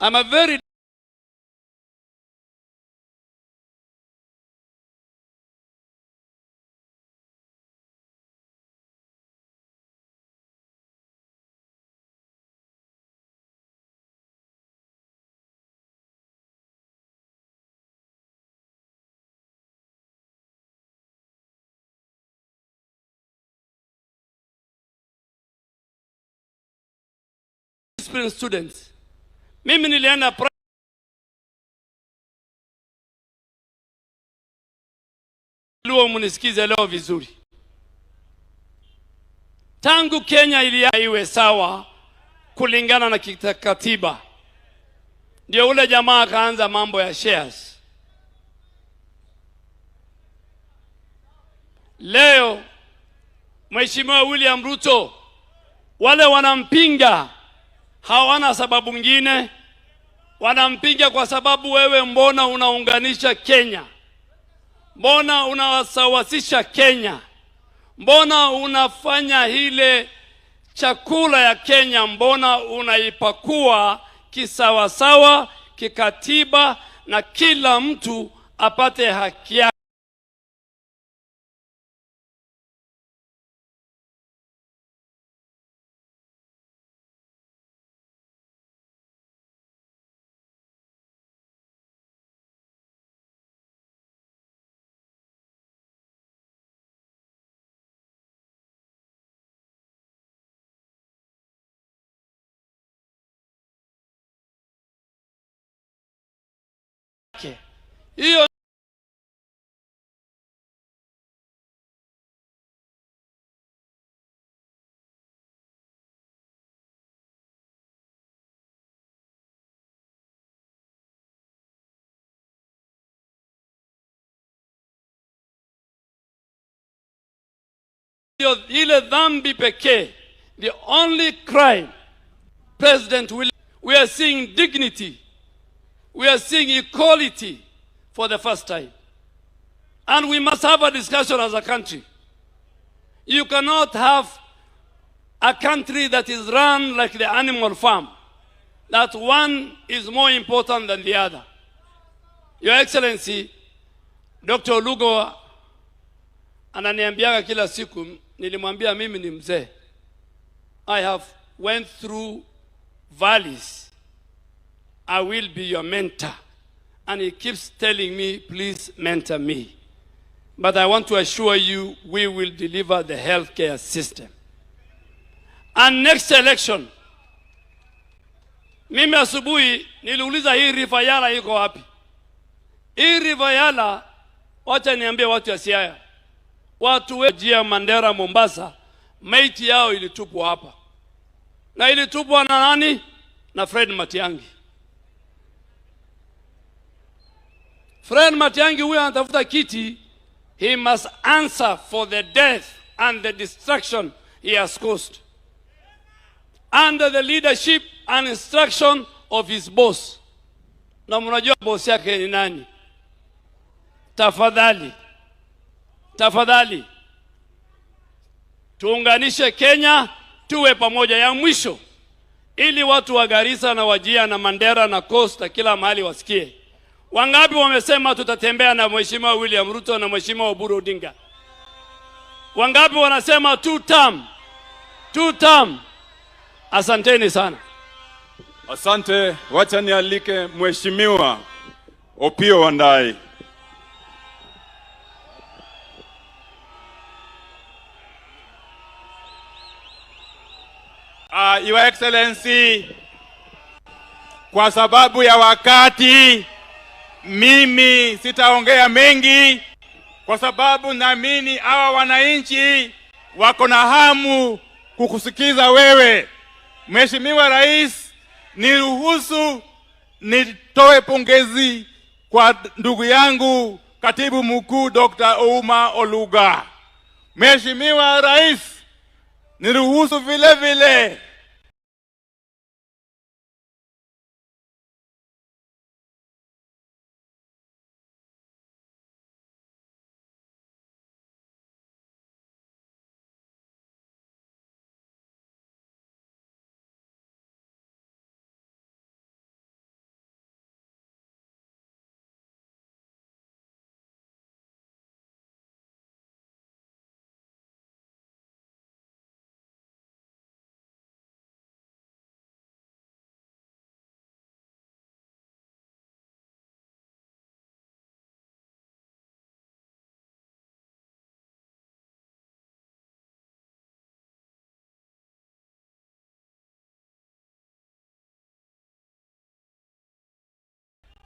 I'm a very experienced students. Mimi nilienda Luo, munisikize leo vizuri. Tangu Kenya iwe sawa kulingana na katiba, ndio ule jamaa akaanza mambo ya shares. Leo Mheshimiwa William Ruto, wale wanampinga hawana sababu nyingine. Wanampinga kwa sababu wewe mbona unaunganisha Kenya? Mbona unawasawasisha Kenya? Mbona unafanya ile chakula ya Kenya, mbona unaipakua kisawasawa, kikatiba, na kila mtu apate haki yake? Hiyo ile dhambi pekee, the only crime President will. We are seeing dignity, we are seeing equality for the first time, and we must have a discussion as a country. You cannot have a country that is run like the animal farm, that one is more important than the other. Your Excellency, Dr. Oluga ananiambiaga kila siku, nilimwambia mimi ni mzee. I have went through valleys. I will be your mentor. And he keeps telling me, please mentor me. But I want to assure you, we will deliver the healthcare system. And next election, mimi asubuhi niliuliza hii River Yala iko wapi? Hii River Yala, wacha niambie watu ya Siaya. Watu wejia Mandera, Mombasa, maiti yao ilitupwa hapa. Na ilitupwa na nani? Na Fred Matiang'i. Fred Matiang'i huyo anatafuta kiti, he must answer for the death and the destruction he has caused. Under the leadership and instruction of his boss. Na mnajua boss yake ni nani? Tafadhali, tafadhali, tuunganishe Kenya, tuwe pamoja. Ya mwisho, ili watu wa Garissa na Wajia na Mandera na Coast kila mahali wasikie. Wangapi wamesema tutatembea na Mheshimiwa William Ruto na Mheshimiwa Oburu Oginga? Wangapi wanasema two term? Asanteni sana. Asante, wacha nialike Mheshimiwa Opiyo Wandayi. Your Excellency, kwa sababu ya wakati, mimi sitaongea mengi, kwa sababu naamini hawa wananchi wako na hamu kukusikiza wewe. Mheshimiwa Rais, niruhusu nitoe pongezi kwa ndugu yangu Katibu Mkuu Dr. Ouma Oluga. Mheshimiwa Rais, niruhusu vile vile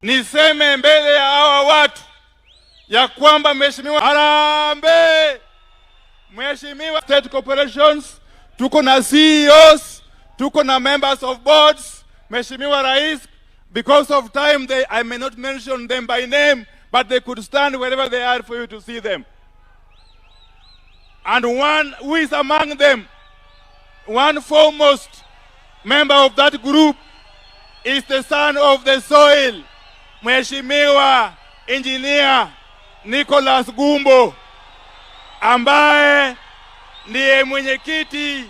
niseme mbele ya hawa watu ya kwamba Mheshimiwa Harambe, Mheshimiwa State Corporations, tuko na CEOs, tuko na members of boards. Mheshimiwa Rais, because of time I may not mention them by name, but they could stand wherever they are for you to see them. And one who is among them, one foremost member of that group, is the son of the soil, Mheshimiwa Engineer Nicholas Gumbo, ambaye ndiye mwenyekiti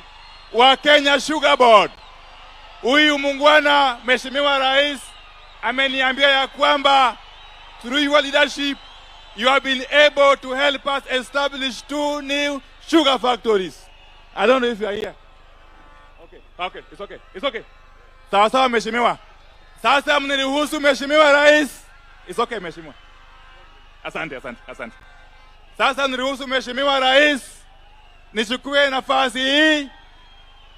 wa Kenya Sugar Board. Huyu mungwana Mheshimiwa Rais ameniambia ya kwamba through your leadership you have been able to help us establish 2 new sugar factories. I don't know if you are here. Okay, it's okay. Sawa Mheshimiwa. Sasa mniruhusu Mheshimiwa Rais. It's okay Mheshimiwa. Asante. Sasa niruhusu Mheshimiwa Rais nichukue nafasi hii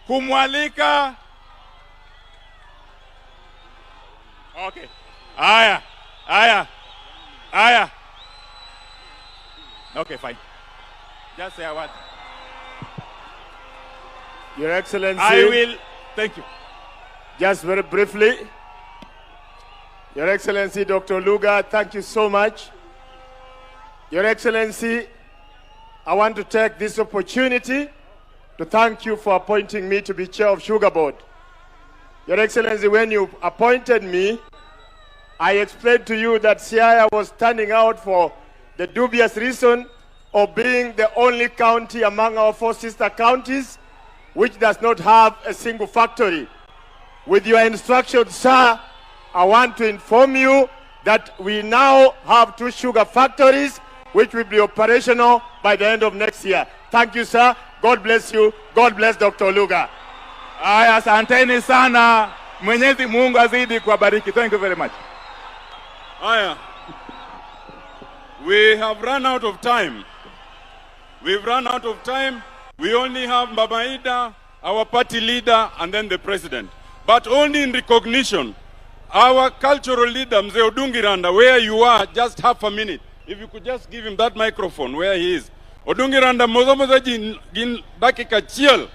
kumwalika. Okay. Haya. Aya. Okay, fine. Just say a word. Your Excellency. I will. Thank you. Just very briefly. Your Excellency, Dr. Oluga, thank you so much. Your Excellency, I want to take this opportunity to thank you for appointing me to be chair of Sugar Board. Your Excellency, when you appointed me, I explained to you that Siaya was standing out for the dubious reason of being the only county among our 4 sister counties which does not have a single factory. With your instructions, sir, I want to inform you that we now have 2 sugar factories which will be operational by the end of next year. Thank you, sir. God bless you. God bless Dr. Oluga. Aya, asanteni sana. Mwenyezi Mungu azidi kuwabariki. Thank you very much. Aya. We have run out of time. We've run out of time. We only have Mama Ida, our party leader, and then the president. But only in recognition. Our cultural leader, Mzee Odungiranda, where you are, just half a minute. If you could just give him that microphone where he is. Odungiranda, mozo jin dakika chiel.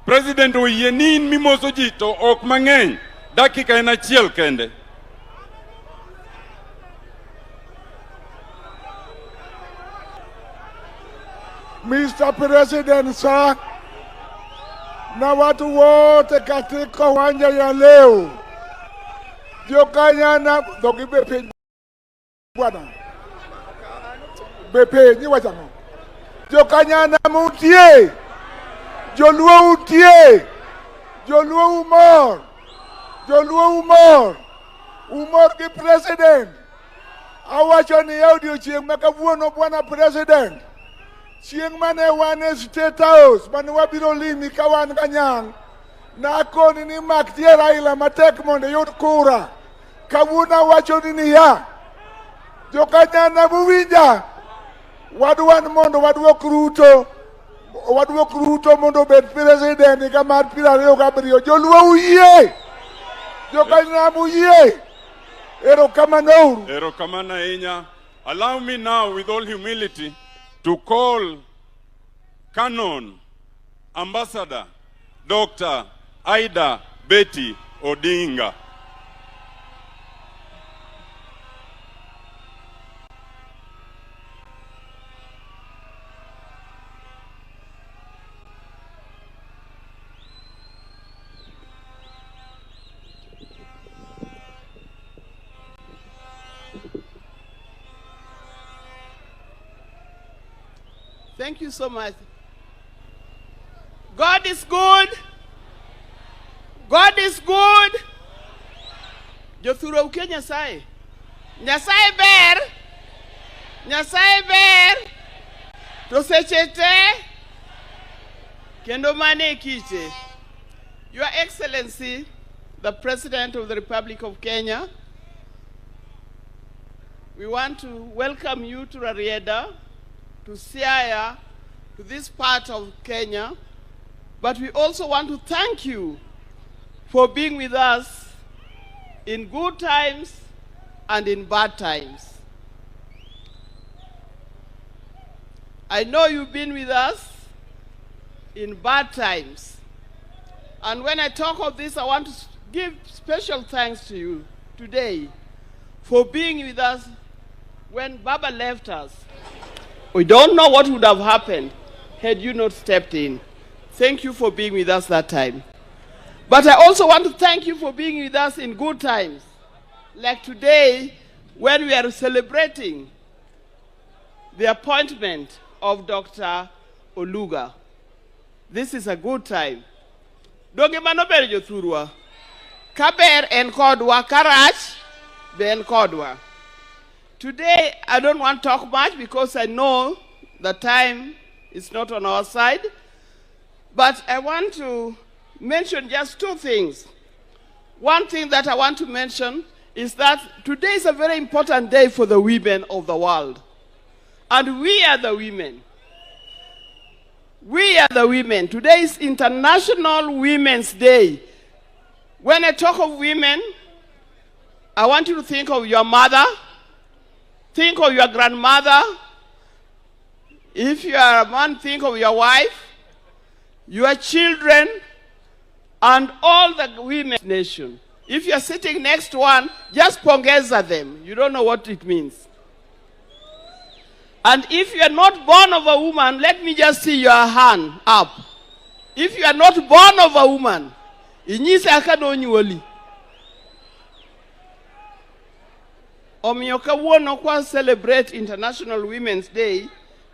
President Oyenin mimoso jito ok mang'eny. Dakika ena chiel kende. Mr. President, sir, na watu wote katika uwanja ya leo, jokanyana dogi bepe bwana bepe ni wajano jokanyana mutie joluo utie joluo umor ki president awacho ni audio chieng makavuono bwana president chieng mane wane State House mane wabiro limi kawan kanyang na koni ni mak tie Raila matek monde yud kura kawuna wacho ni ya jokanyana buwinja wadwan mondo wadwok Ruto mondo bed president kamar 27 joluo uyie jokanyana uyie erokamano Erokamana ahinya. Allow me now with all humility to call Canon Ambassador Dr. Ida Betty Odinga. Thank you so much. God is good. God is good. Jothuro uke Nyasaye. Nyasaye ber. Nyasaye ber. To sechete. Kendo mane kite. Your Excellency, the President of the Republic of Kenya, we want to welcome you to Rarieda, to Siaya, to this part of Kenya, but we also want to thank you for being with us in good times and in bad times. I know you've been with us in bad times. And when I talk of this, I want to give special thanks to you today for being with us when Baba left us. We don't know what would have happened had you not stepped in. Thank you for being with us that time. But I also want to thank you for being with us in good times. Like today, when we are celebrating the appointment of Dr. Oluga. This is a good time. Doge mano ber jothurwa. Kaber en kodwa karach ben kodwa. Today, I don't want to talk much because I know the time is not on our side. But I want to mention just 2 things. One thing that I want to mention is that today is a very important day for the women of the world. And we are the women. We are the women. Today is International Women's Day. When I talk of women, I want you to think of your mother, think of your grandmother. If you are a man, think of your wife, your children, and all the women in the nation. If you're sitting next to one, just pongeza them. You don't know what it means. And if you are not born of a woman, let me just see your hand up. If you are not born of a woman, inyise akadonyuoli. Omiyo kawuono kwa celebrate International Women's Day,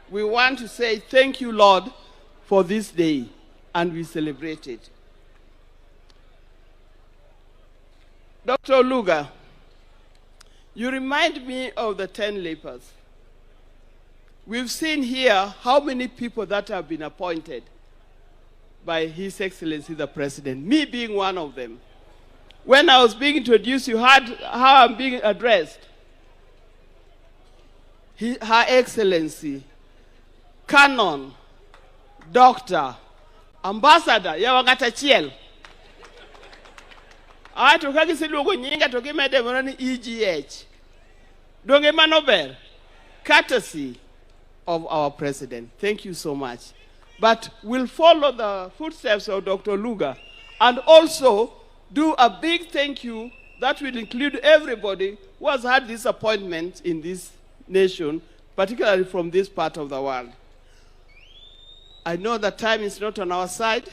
we want to say thank you, Lord, for this day, and we celebrate it. Dr. Oluga, you remind me of the 10 lepers. We've seen here how many people that have been appointed by His Excellency the President, me being one of them. When I was being introduced, you heard how I'm being addressed. Her Excellency, Canon, Doctor, Ambassador, Yawangatachiel. I took a silugo nyinga to give me the EGH. Donge manober, courtesy of our president. Thank you so much. But we'll follow the footsteps of Dr. Oluga and also do a big thank you that will include everybody who has had this appointment in this nation, particularly from this part of the world. I know that time is not on our side.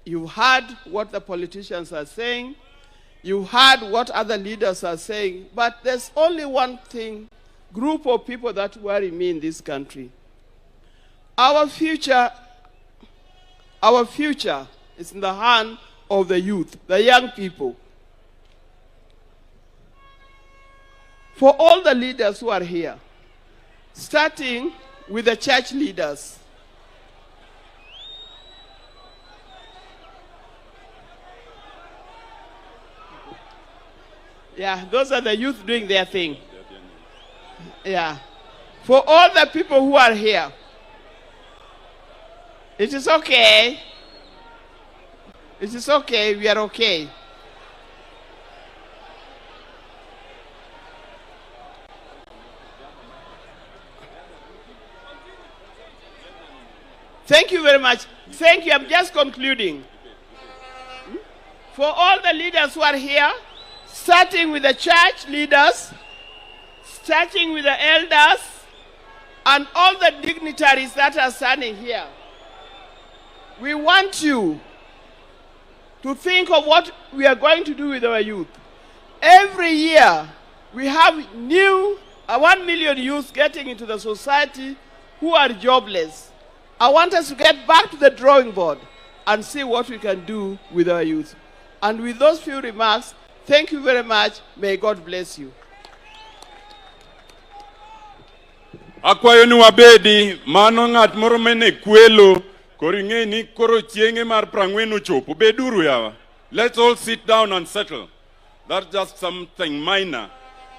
You heard what the politicians are saying. You heard what other leaders are saying. But there's only one thing, group of people that worry me in this country. Our future is in the hand of the youth, the young people. For all the leaders who are here, starting with the church leaders, yeah, those are the youth doing their thing. Yeah. For all the people who are here, it is okay. It is okay. We are okay. Thank you very much. Thank you. I'm just concluding. For all the leaders who are here, starting with the church leaders, starting with the elders, and all the dignitaries that are standing here, we want you to think of what we are going to do with our youth. Every year, we have new 1 million youth getting into the society who are jobless. I want us to get back to the drawing board and see what we can do with our youth. And with those few remarks, thank you very much. May God bless you. Akwayo ni wabedi mano ng'at moro mene kwelo koringe ni koro chienge mar prang'wen ochopo beduru yawa. Let's all sit down and settle. That's just something minor.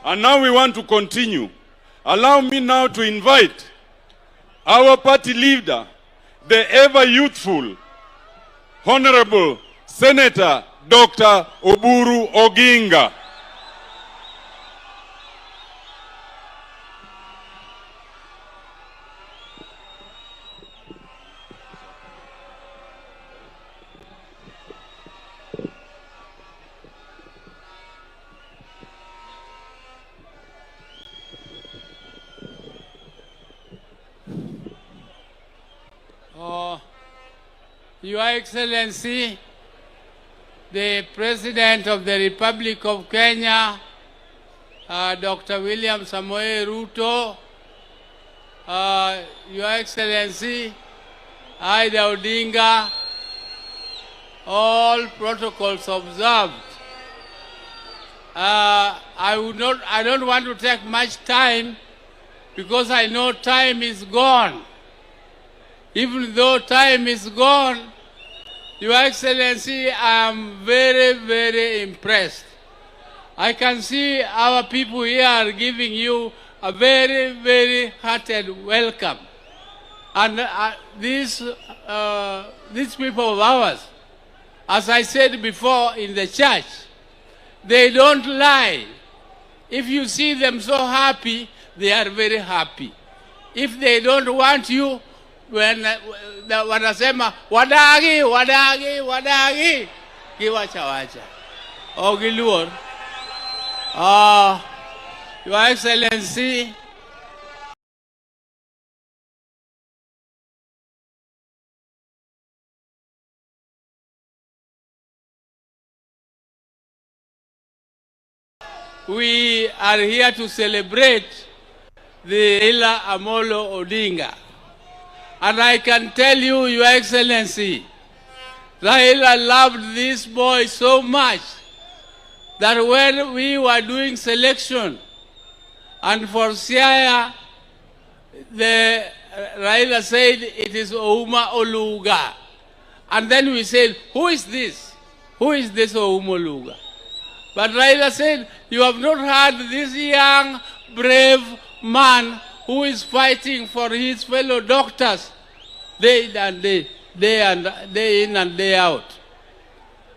And now we want to continue. Allow me now to invite our party leader, the ever youthful, Honorable Senator Dr. Oburu Oginga. Your Excellency, the President of the Republic of Kenya, Dr. William Samoei Ruto, Your Excellency, Ida Odinga, all protocols observed. I don't want to take much time because I know time is gone. Even though time is gone, Your Excellency, I am very, very impressed. I can see our people here are giving you a very, very hearted welcome. And these people of ours, as I said before in the church, they don't lie. If you see them so happy, they are very happy. If they don't want you, when wanasema wadagi, wadagi, wadagi, kiwacha wacha. Ogiluor. Your Excellency, we are here to celebrate the Ida Odinga. And I can tell you, Your Excellency, Raila loved this boy so much that when we were doing selection, and for Siaya, Raila said it is Ouma Oluga. And then we said, who is this? Who is this Ouma Oluga? But Raila said, you have not heard this young, brave man who is fighting for his fellow doctors day in and day out.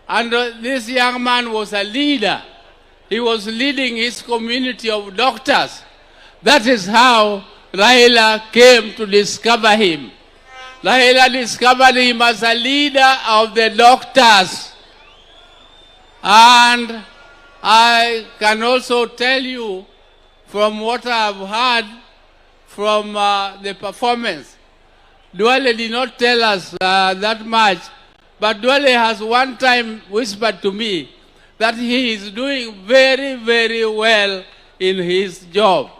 And this young man was a leader. He was leading his community of doctors. That is how Raila came to discover him. Raila discovered him as a leader of the doctors. And I can also tell you from what I've heard from the performance. Duale did not tell us that much, but Duale has one time whispered to me that he is doing very, very well in his job.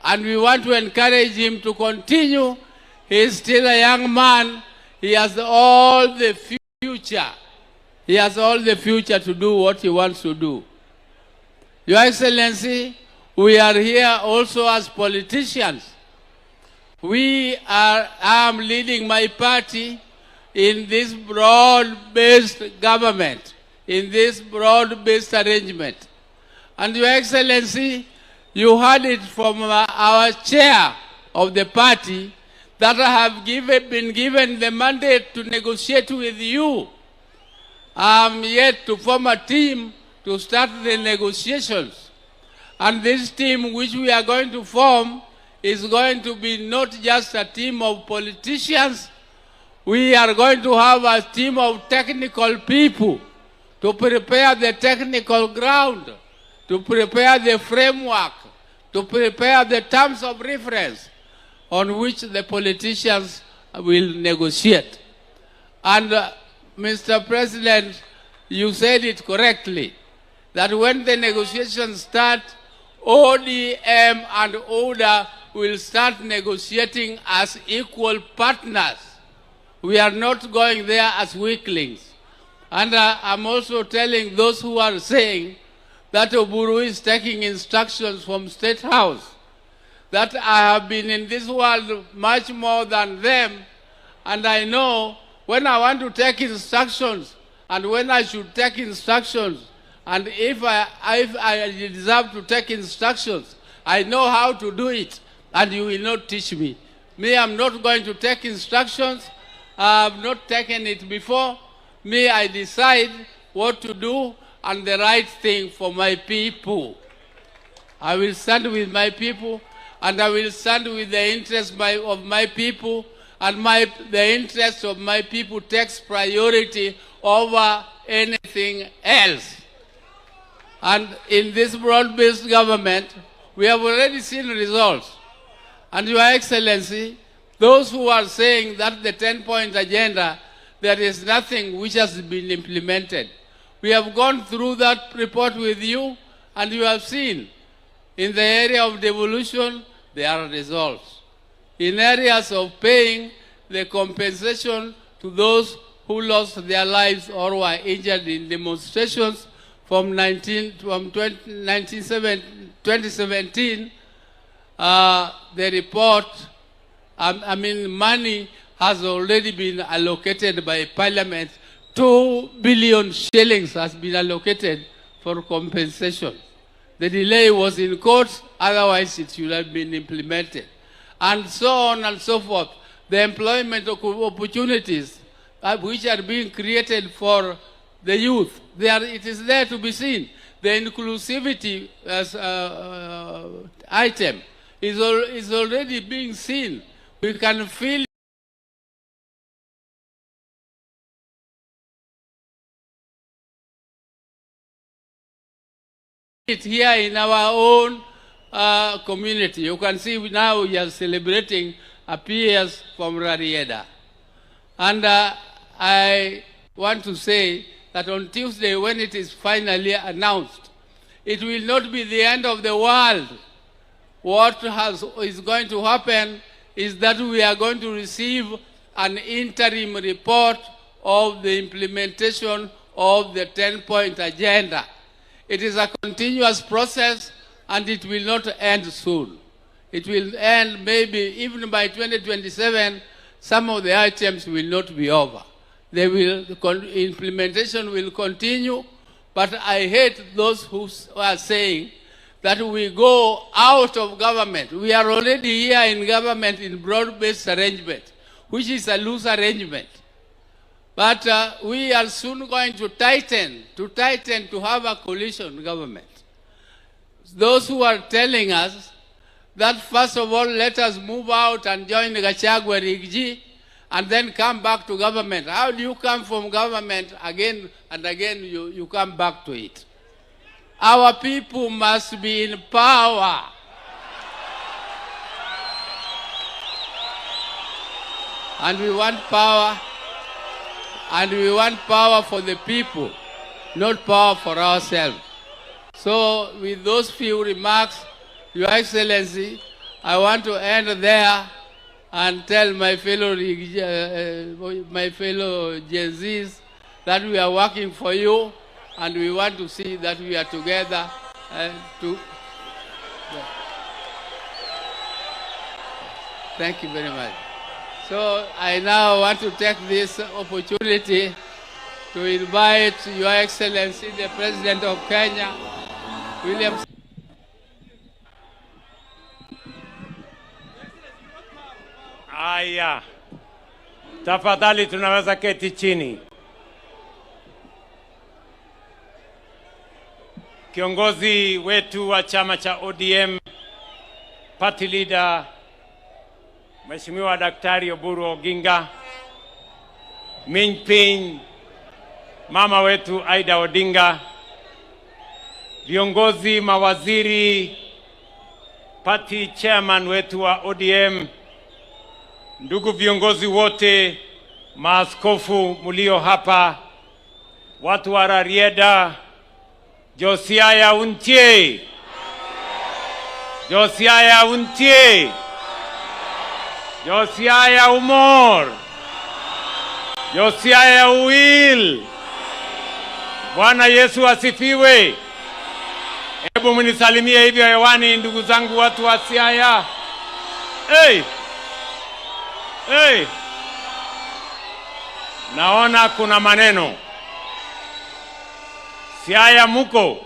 And we want to encourage him to continue. He is still a young man. He has all the future. He has all the future to do what he wants to do. Your Excellency, we are here also as politicians. I am leading my party in this broad-based government, in this broad-based arrangement. And Your Excellency, you heard it from our chair of the party that I have been given the mandate to negotiate with you. I am yet to form a team to start the negotiations. And this team which we are going to form is going to be not just a team of politicians. We are going to have a team of technical people to prepare the technical ground, to prepare the framework, to prepare the terms of reference on which the politicians will negotiate. And Mr. President, you said it correctly, that when the negotiations start, ODM and ODA will start negotiating as equal partners. We are not going there as weaklings. And I'm also telling those who are saying that Oburu is taking instructions from State House, that I have been in this world much more than them, and I know when I want to take instructions and when I should take instructions, and if I deserve to take instructions, I know how to do it, and you will not teach me. Me, I'm not going to take instructions. I have not taken it before. Me, I decide what to do and the right thing for my people. I will stand with my people, and I will stand with the interests of my people, and the interest of my people takes priority over anything else. And in this broad-based government, we have already seen results. And Your Excellency, those who are saying that the 10-point agenda, there is nothing which has been implemented. We have gone through that report with you, and you have seen in the area of devolution, there are results. In areas of paying the compensation to those who lost their lives or were injured in demonstrations from 2017, the report, money has already been allocated by Parliament. 2 billion shillings has been allocated for compensation. The delay was in court, otherwise it should have been implemented. And so on and so forth. The employment opportunities which are being created for the youth, it is there to be seen. the inclusivity as item is already being seen. We can feel it here in our own community. You can see now we are celebrating a PS from Rarieda. And I want to say that on Tuesday, when it is finally announced, it will not be the end of the world. What is going to happen is that we are going to receive an interim report of the implementation of the 10-point agenda. It is a continuous process, and it will not end soon. It will end maybe even by 2027. Some of the items will not be over. The implementation will continue, but I hate those who are saying that we go out of government. We are already here in government in broad-based arrangement, which is a loose arrangement. But we are soon going to tighten to have a coalition government. Those who are telling us that first of all, let us move out and join the Gachagua Rigji and then come back to government. How do you come from government again and again you come back to it? Our people must be in power. And we want power. And we want power for the people, not power for ourselves. So with those few remarks, Your Excellency, I want to end there and tell my fellow Gen Zs that we are working for you and we want to see that we are together Thank you very much. So I now want to take this opportunity to invite Your Excellency, the President of Kenya, William. Aya, tafadhali tunaweza keti chini. Kiongozi wetu wa chama cha ODM, party leader, Mheshimiwa Daktari Oburu Oginga, Minpin, mama wetu Ida Odinga, viongozi, mawaziri, party chairman wetu wa ODM, ndugu viongozi wote, maaskofu mulio hapa, watu wa Rarieda, Josiaya untie, Josiaya untie, Josiaya umor, Josiaya uil. Bwana Yesu asifiwe. Hebu mnisalimie hivyo hewani, ndugu zangu watu wa Siaya. Hey! Hey! Naona kuna maneno. Siaya muko.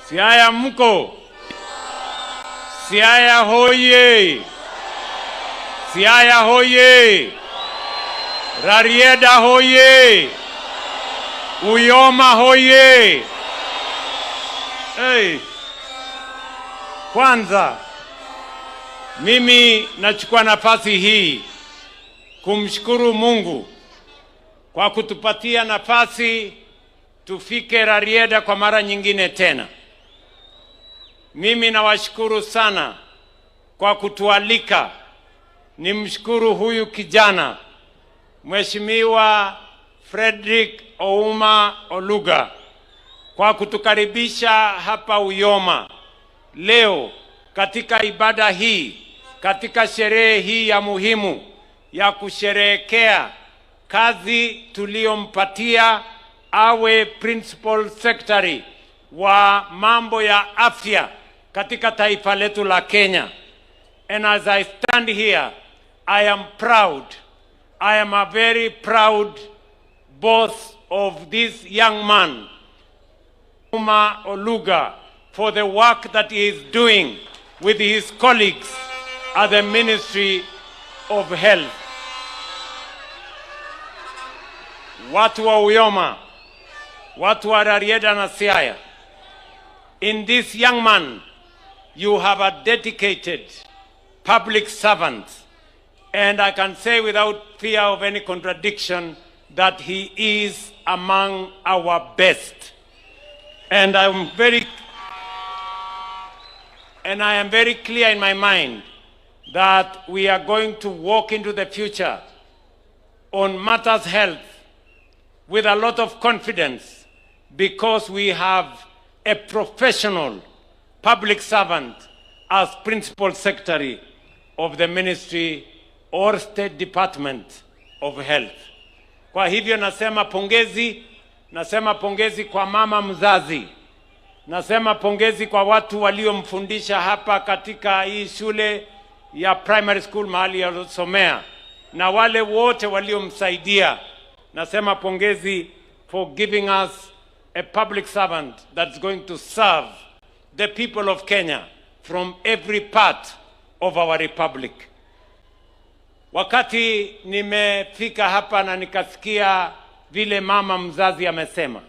Siaya muko. Siaya hoye. Siaya hoye. Rarieda hoye. Uyoma hoye. Hey. Kwanza mimi nachukua nafasi hii kumshukuru Mungu kwa kutupatia nafasi tufike Rarieda kwa mara nyingine tena. Mimi nawashukuru sana kwa kutualika. Nimshukuru huyu kijana Mheshimiwa Frederick Ouma Oluga kwa kutukaribisha hapa Uyoma leo katika ibada hii, katika sherehe hii ya muhimu ya kusherehekea kazi tuliompatia awe principal secretary wa mambo ya afya katika taifa letu la Kenya. And as I stand here, I am proud. I am a very proud boss of this young man, Ouma Oluga, for the work that he is doing with his colleagues at the Ministry of Health. Watu wa Uyoma, watu wa Rarieda na Siaya, in this young man, you have a dedicated public servant. And I can say without fear of any contradiction that he is among our best. And I am very clear in my mind that we are going to walk into the future on matters health with a lot of confidence, because we have a professional public servant as principal secretary of the Ministry or State Department of Health. Kwa hivyo nasema pongezi kwa mama mzazi. Nasema pongezi kwa watu waliomfundisha hapa katika hii shule ya primary school mahali alisomea, na wale wote waliomsaidia. Nasema pongezi for giving us a public servant that's going to serve the people of Kenya from every part of our republic. Wakati nimefika hapa na nikasikia vile mama mzazi amesema,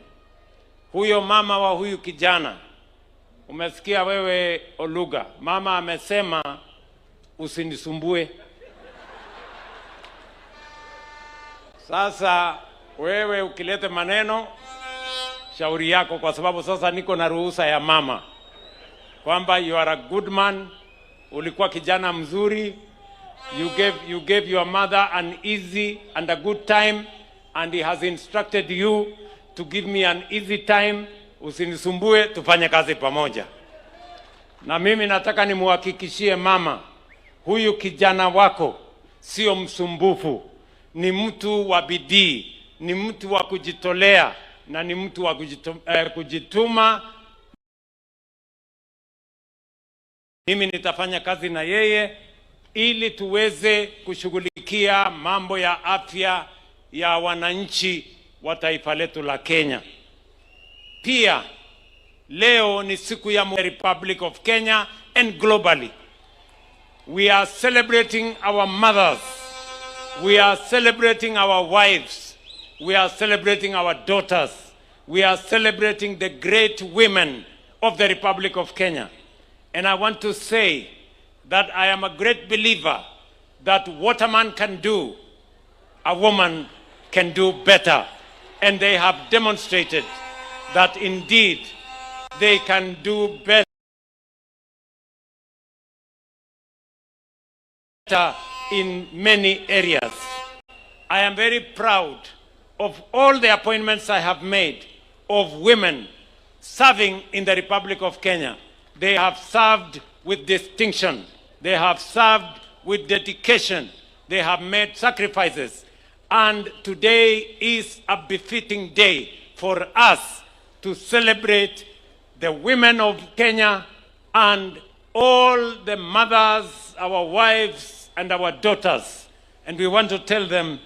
huyo mama wa huyu kijana, umesikia wewe Oluga, mama amesema usinisumbue. Sasa wewe ukilete maneno, shauri yako, kwa sababu sasa niko na ruhusa ya mama kwamba you are a good man, ulikuwa kijana mzuri, you gave your mother an easy and a good time, and he has instructed you to give me an easy time. Usinisumbue, tufanye kazi pamoja. Na mimi nataka nimuhakikishie mama, huyu kijana wako sio msumbufu, ni mtu wa bidii, ni mtu wa kujitolea, na ni mtu wa kujituma. Mimi nitafanya kazi na yeye ili tuweze kushughulikia mambo ya afya ya wananchi wa taifa letu la Kenya. Pia leo ni siku ya Republic of Kenya and globally. We are celebrating our mothers. We are celebrating our wives. We are celebrating our daughters. We are celebrating the great women of the Republic of Kenya. And I want to say that I am a great believer that what a man can do, a woman can do better. And they have demonstrated that indeed they can do better in many areas. I am very proud of all the appointments I have made of women serving in the Republic of Kenya. They have served with distinction. They have served with dedication. They have made sacrifices. And today is a befitting day for us to celebrate the women of Kenya and all the mothers, our wives, and our daughters. And we want to tell them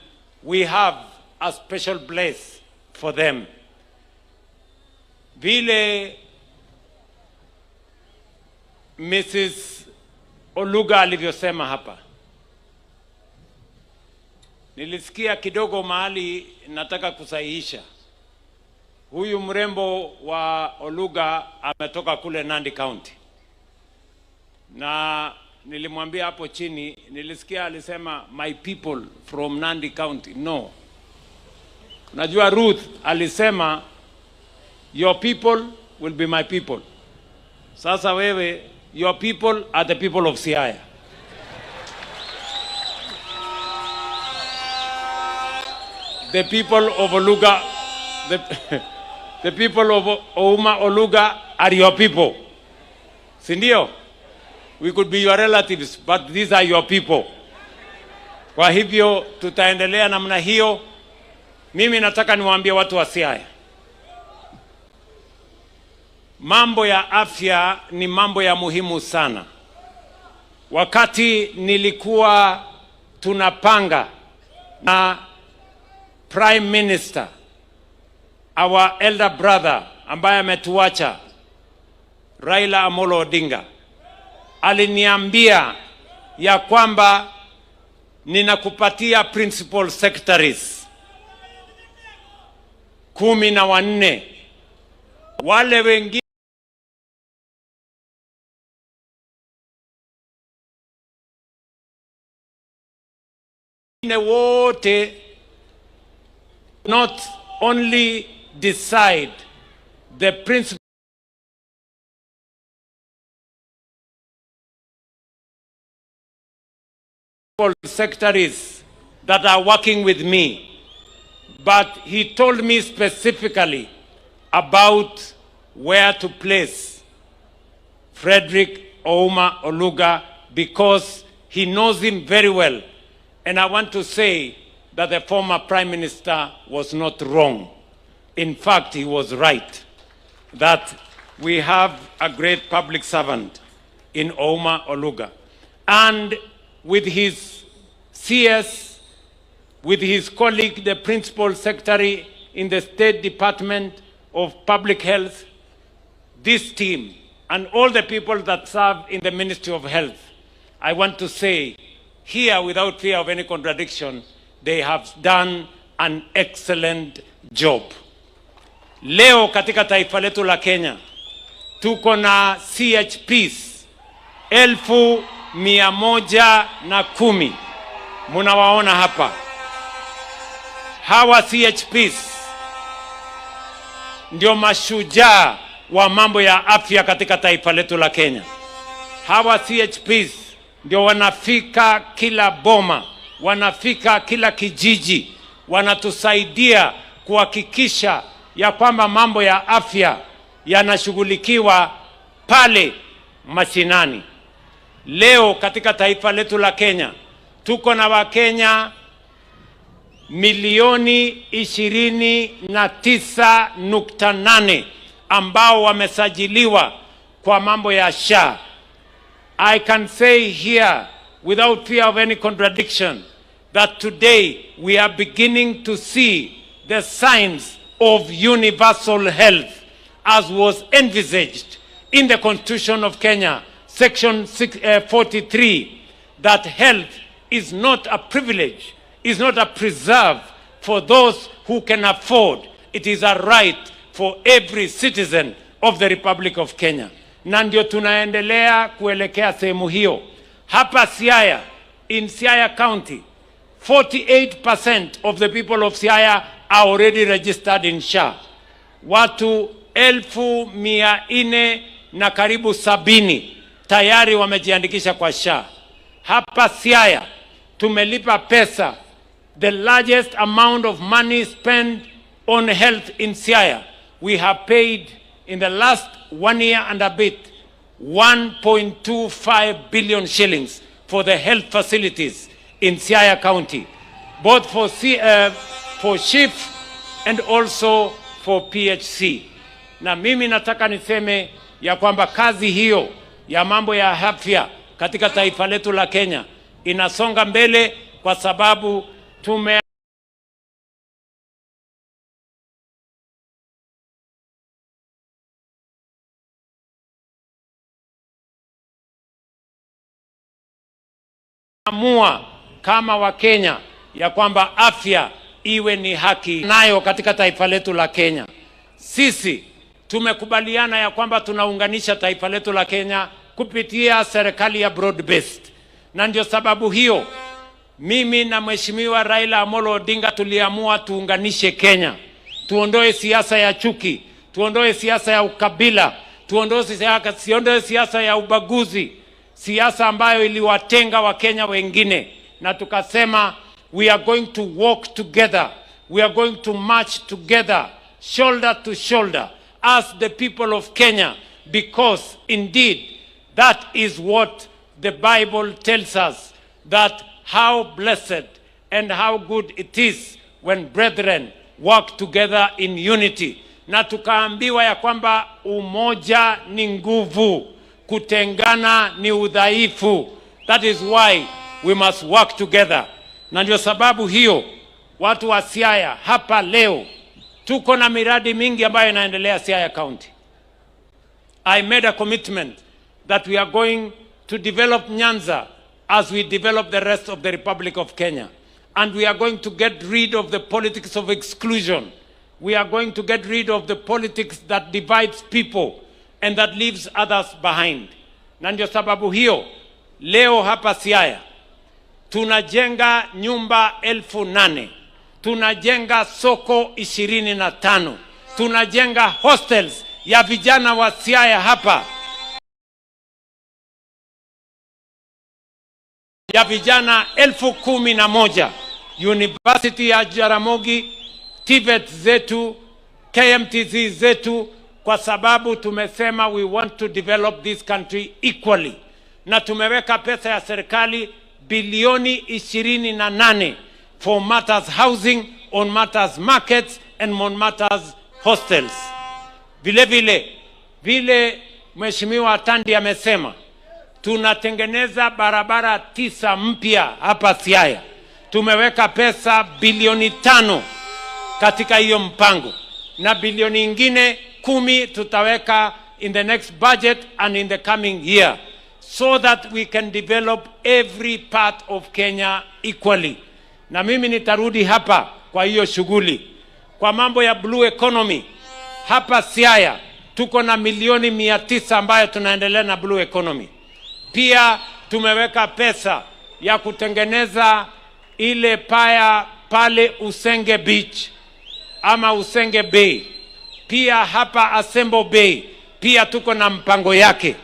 we have a special place for them. Vile Mrs. Oluga alivyosema hapa, nilisikia kidogo mahali nataka kusahihisha. Huyu mrembo wa Oluga ametoka kule Nandi County. Na nilimwambia hapo chini, nilisikia alisema my people from Nandi County. No. Najua Ruth alisema your people will be my people. Sasa wewe, your people are the people of Siaya. The people of Oluga, the people of Ouma Oluga are your people. Sindio? We could be your relatives, but these are your people. Kwa hivyo tutaendelea namna hiyo. Mimi nataka niwaambie watu wa Siaya, mambo ya afya ni mambo ya muhimu sana. Wakati nilikuwa tunapanga na Prime Minister, our elder brother ambaye ametuacha, Raila Amolo Odinga, aliniambia ya kwamba ninakupatia principal secretaries 14. Wale wengine wote not only decide the principle secretaries that are working with me, but he told me specifically about where to place Frederick Ouma Oluga because he knows him very well. And I want to say that the former Prime Minister was not wrong. In fact, he was right that we have a great public servant in Ouma Oluga. And with his CS, with his colleague, the Principal Secretary in the State Department of Public Health, this team, and all the people that serve in the Ministry of Health, I want to say here, without fear of any contradiction, they have done an excellent job. Leo katika taifa letu la Kenya, tuko na CHPs 1,110. Munawaona hapa. Hawa CHPs ndio mashujaa wa mambo ya afya katika taifa letu la Kenya. Hawa CHPs ndio wanafika kila boma, wanafika kila kijiji, wanatusaidia kuhakikisha ya kwamba mambo ya afya yanashughulikiwa pale mashinani. Leo katika taifa letu la Kenya, tuko na Wakenya milioni 29.8 ambao wamesajiliwa kwa mambo ya SHA. I can say here, without fear of any contradiction, that today we are beginning to see the signs of universal health as was envisaged in the Constitution of Kenya, Section 43, that health is not a privilege, is not a preserve for those who can afford. It is a right for every citizen of the Republic of Kenya. Na ndio tunaendelea kuelekea sehemu hiyo. Hapa Siaya, in Siaya County, 48% of the people of Siaya are already registered in SHA. Watu 1,400 na karibu 70 tayari wamejiandikisha kwa SHA. Hapa Siaya tumelipa pesa, the largest amount of money spent on health in Siaya. We have paid in the last 1 year and a bit 1.25 billion shillings for the health facilities in Siaya County, both for SHIF and also for PHC. Na mimi nataka niseme ya kwamba kazi hiyo ya mambo ya afya katika taifa letu la Kenya inasonga mbele kwa sababu tume amua kama Wakenya ya kwamba afya iwe ni haki nayo katika taifa letu la Kenya. Sisi tumekubaliana ya kwamba tunaunganisha taifa letu la Kenya kupitia serikali ya broad based. Na ndio sababu hiyo mimi na Mheshimiwa Raila Amolo Odinga tuliamua tuunganishe Kenya. Tuondoe siasa ya chuki, tuondoe siasa ya ukabila, tuondoe siasa ya ubaguzi, siasa ambayo iliwatenga Wakenya wengine, na tukasema we are going to walk together, we are going to march together, shoulder to shoulder as the people of Kenya, because indeed that is what the Bible tells us, that how blessed and how good it is when brethren work together in unity. Na tukaambiwa ya kwamba umoja ni nguvu, kutengana ni udhaifu. That is why we must work together. Na ndio sababu hiyo watu wa Siaya hapa leo tuko na miradi mingi ambayo inaendelea Siaya County. I made a commitment that we are going to develop Nyanza as we develop the rest of the Republic of Kenya. And we are going to get rid of the politics of exclusion We are going to get rid of the politics that divides people and that leaves others behind. Na ndio sababu hiyo, leo hapa Siaya, tunajenga nyumba 8,000. Tunajenga soko 25. Tunajenga hostels ya vijana wa Siaya hapa. Ya vijana 11,000. University ya Jaramogi, TVET zetu, KMTZ zetu, kwa sababu tumesema we want to develop this country equally. Na tumeweka pesa ya serikali bilioni 28 for matters housing, on matters markets and on matters hostels. Vile Mheshimiwa Tandi amesema, tunatengeneza barabara 9 mpya hapa Siaya. Tumeweka pesa bilioni 5 katika hiyo mpango, na bilioni ingine 10 tutaweka in the next budget and in the coming year, so that we can develop every part of Kenya equally. Na mimi nitarudi hapa kwa hiyo shughuli. Kwa mambo ya blue economy, hapa Siaya tuko na milioni 900 ambayo tunaendelea na blue economy. Pia tumeweka pesa ya kutengeneza ile paya pale Usenge Beach ama Usenge Bay. Pia hapa Asembo Bay pia tuko na mpango yake.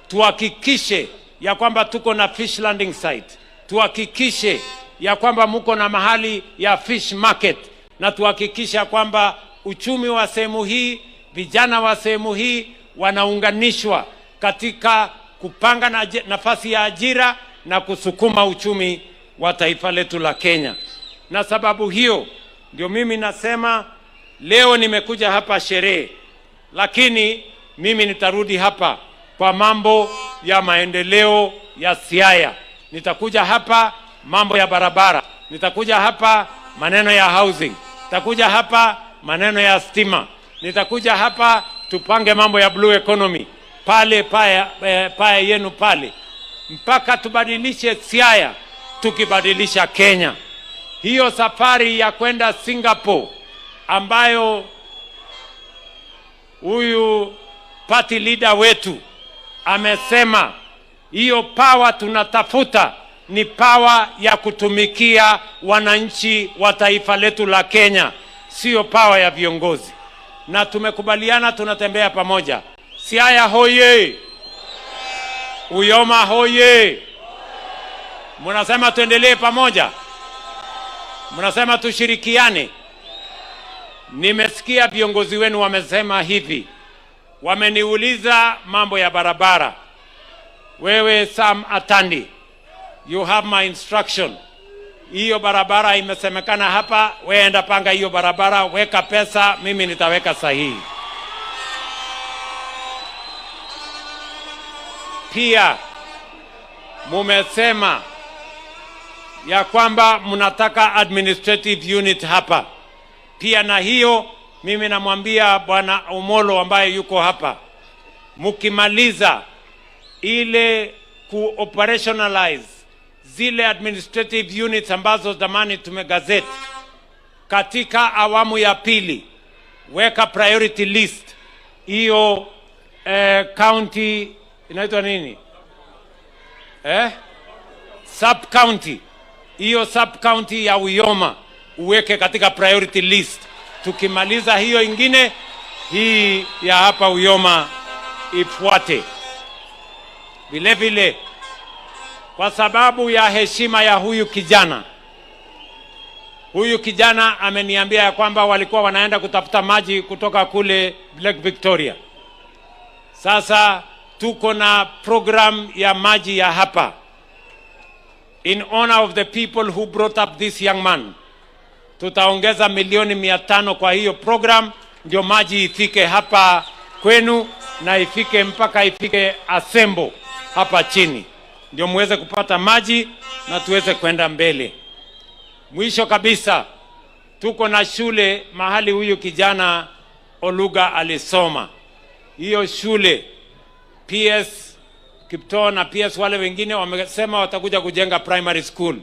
Tuhakikishe ya kwamba tuko na fish landing site. Tuhakikishe ya kwamba muko na mahali ya fish market, na tuhakikisha kwamba uchumi wa sehemu hii, vijana wa sehemu hii wanaunganishwa katika kupanga nafasi ya ajira na kusukuma uchumi wa taifa letu la Kenya. Na sababu hiyo ndio mimi nasema leo nimekuja hapa sherehe, lakini mimi nitarudi hapa kwa mambo ya maendeleo ya Siaya. Nitakuja hapa mambo ya barabara, nitakuja hapa maneno ya housing, nitakuja hapa maneno ya stima, nitakuja hapa tupange mambo ya blue economy pale paya yenu pale, mpaka tubadilishe Siaya tukibadilisha Kenya. Hiyo safari ya kwenda Singapore ambayo huyu party leader wetu amesema, hiyo power tunatafuta ni power ya kutumikia wananchi wa taifa letu la Kenya, sio power ya viongozi. Na tumekubaliana tunatembea pamoja. Siaya hoye! Uyoma hoye! Mnasema tuendelee pamoja? Mnasema tushirikiane? Nimesikia viongozi wenu wamesema hivi. Wameniuliza mambo ya barabara. Wewe Sam Atandi, you have my instruction. Hiyo barabara imesemekana hapa, wewe enda panga hiyo barabara, weka pesa, mimi nitaweka sahihi. Pia mumesema ya kwamba mnataka administrative unit hapa. Pia na hiyo mimi namwambia Bwana Omolo ambaye yuko hapa, mukimaliza ile ku-operationalize zile administrative units ambazo zamani tumegazeti, katika awamu ya pili weka priority list hiyo county inaitwa nini? Sub county. Hiyo sub county ya Uyoma uweke katika priority list. Tukimaliza hiyo ingine, hii ya hapa Uyoma ifuate. Vile vile, kwa sababu ya heshima ya huyu kijana ameniambia ya kwamba walikuwa wanaenda kutafuta maji kutoka kule Lake Victoria. Sasa tuko na program ya maji ya hapa. In honor of the people who brought up this young man, tutaongeza milioni 500 kwa hiyo program, ndio maji ifike hapa kwenu na ifike mpaka ifike Asembo hapa chini, ndio muweze kupata maji na tuweze kwenda mbele. Mwisho kabisa, tuko na shule mahali huyu kijana Oluga alisoma. Hiyo shule PS Kipto na PS wale wengine wamesema watakuja kujenga primary school.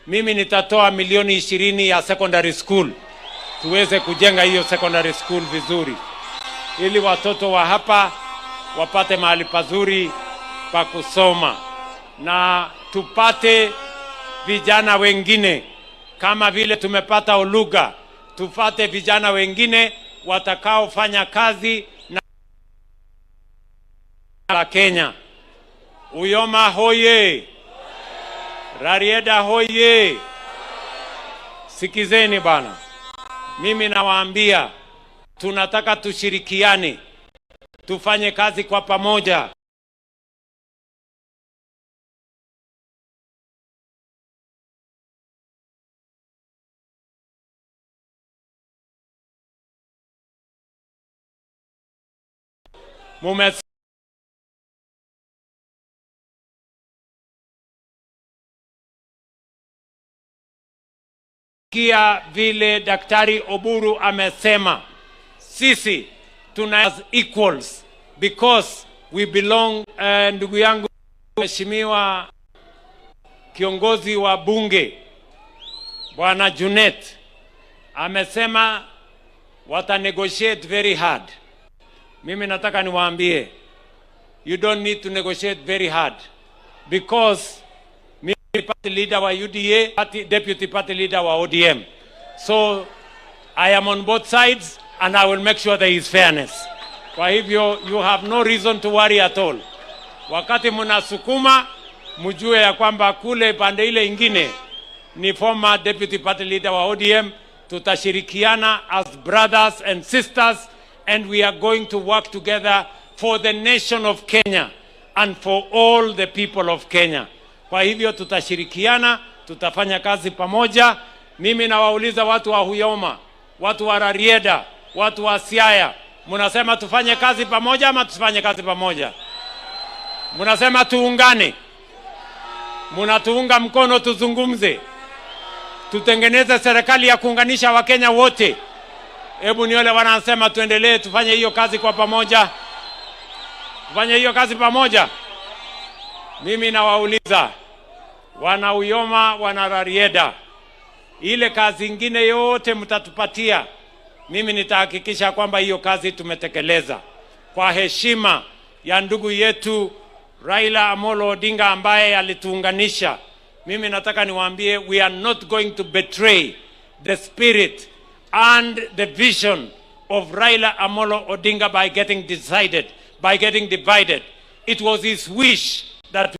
Mimi nitatoa milioni 20 ya secondary school tuweze kujenga hiyo secondary school vizuri, ili watoto wa hapa wapate mahali pazuri pa kusoma, na tupate vijana wengine kama vile tumepata Oluga, tupate vijana wengine watakaofanya kazi na Kenya. Uyoma hoye! Rarieda hoye! Sikizeni bana, mimi nawaambia tunataka tushirikiane, tufanye kazi kwa pamoja. Kia vile Daktari Oburu amesema, sisi tuna as equals because we belong. Ndugu yangu Mheshimiwa kiongozi wa bunge Bwana Junet amesema wata negotiate very hard. Mimi nataka niwaambie, you don't need to negotiate very hard, because party leader wa UDA, deputy party leader wa ODM. So I am on both sides and I will make sure there is fairness. Kwa hivyo you have no reason to worry at all. Wakati mnasukuma, mjue ya kwamba kule pande ile ingine ni former deputy party leader wa ODM. Tutashirikiana as brothers and sisters, and we are going to work together for the nation of Kenya and for all the people of Kenya. Kwa hivyo tutashirikiana, tutafanya kazi pamoja. Mimi nawauliza watu wa Uyoma, watu wa Rarieda, watu wa Siaya, mnasema tufanye kazi pamoja ama tusifanye kazi pamoja? Mnasema tuungane? Mnatuunga mkono tuzungumze? Tutengeneze serikali ya kuunganisha Wakenya wote? Hebu niole wanasema tuendelee tufanye hiyo kazi kwa pamoja. Tufanye hiyo kazi pamoja. Mimi nawauliza wana Uyoma, wana Rarieda, ile kazi ingine yote mtatupatia, mimi nitahakikisha kwamba hiyo kazi tumetekeleza kwa heshima ya ndugu yetu Raila Amolo Odinga ambaye alituunganisha. Mimi nataka niwaambie, we are not going to betray the spirit and the vision of Raila Amolo Odinga by getting divided. It was his wish that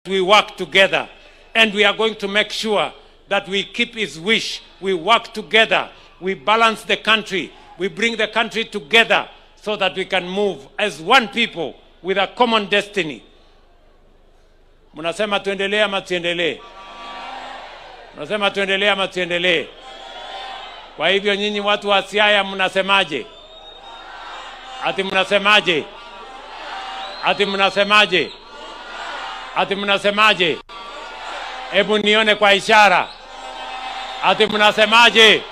we work together, and we are going to make sure that we keep his wish. We work together, we balance the country, we bring the country together so that we can move as one people with a common destiny. Mnasema tuendelee ama tuendelee? Mnasema tuendelee ama tuendelee? Kwa hivyo nyinyi watu wa Siaya mnasemaje? Ati mnasemaje? Ati mnasemaje? Ati mnasemaje? Hebu nione kwa ishara. Ati mnasemaje?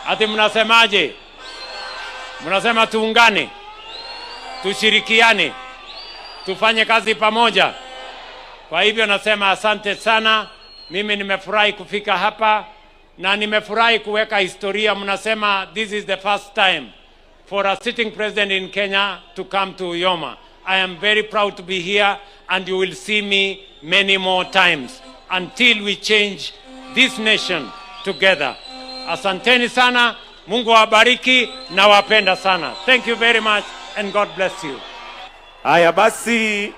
Ati mnasemaje? Mnasema tuungane, tushirikiane, tufanye kazi pamoja. Kwa hivyo nasema asante sana. Mimi nimefurahi kufika hapa na nimefurahi kuweka historia. Mnasema this is the first time for a sitting president in Kenya to come to Uyoma. I am very proud to be here, and you will see me many more times until we change this nation together. Asanteni sana, Mungu awabariki na wapenda sana. Thank you very much and God bless you. Haya basi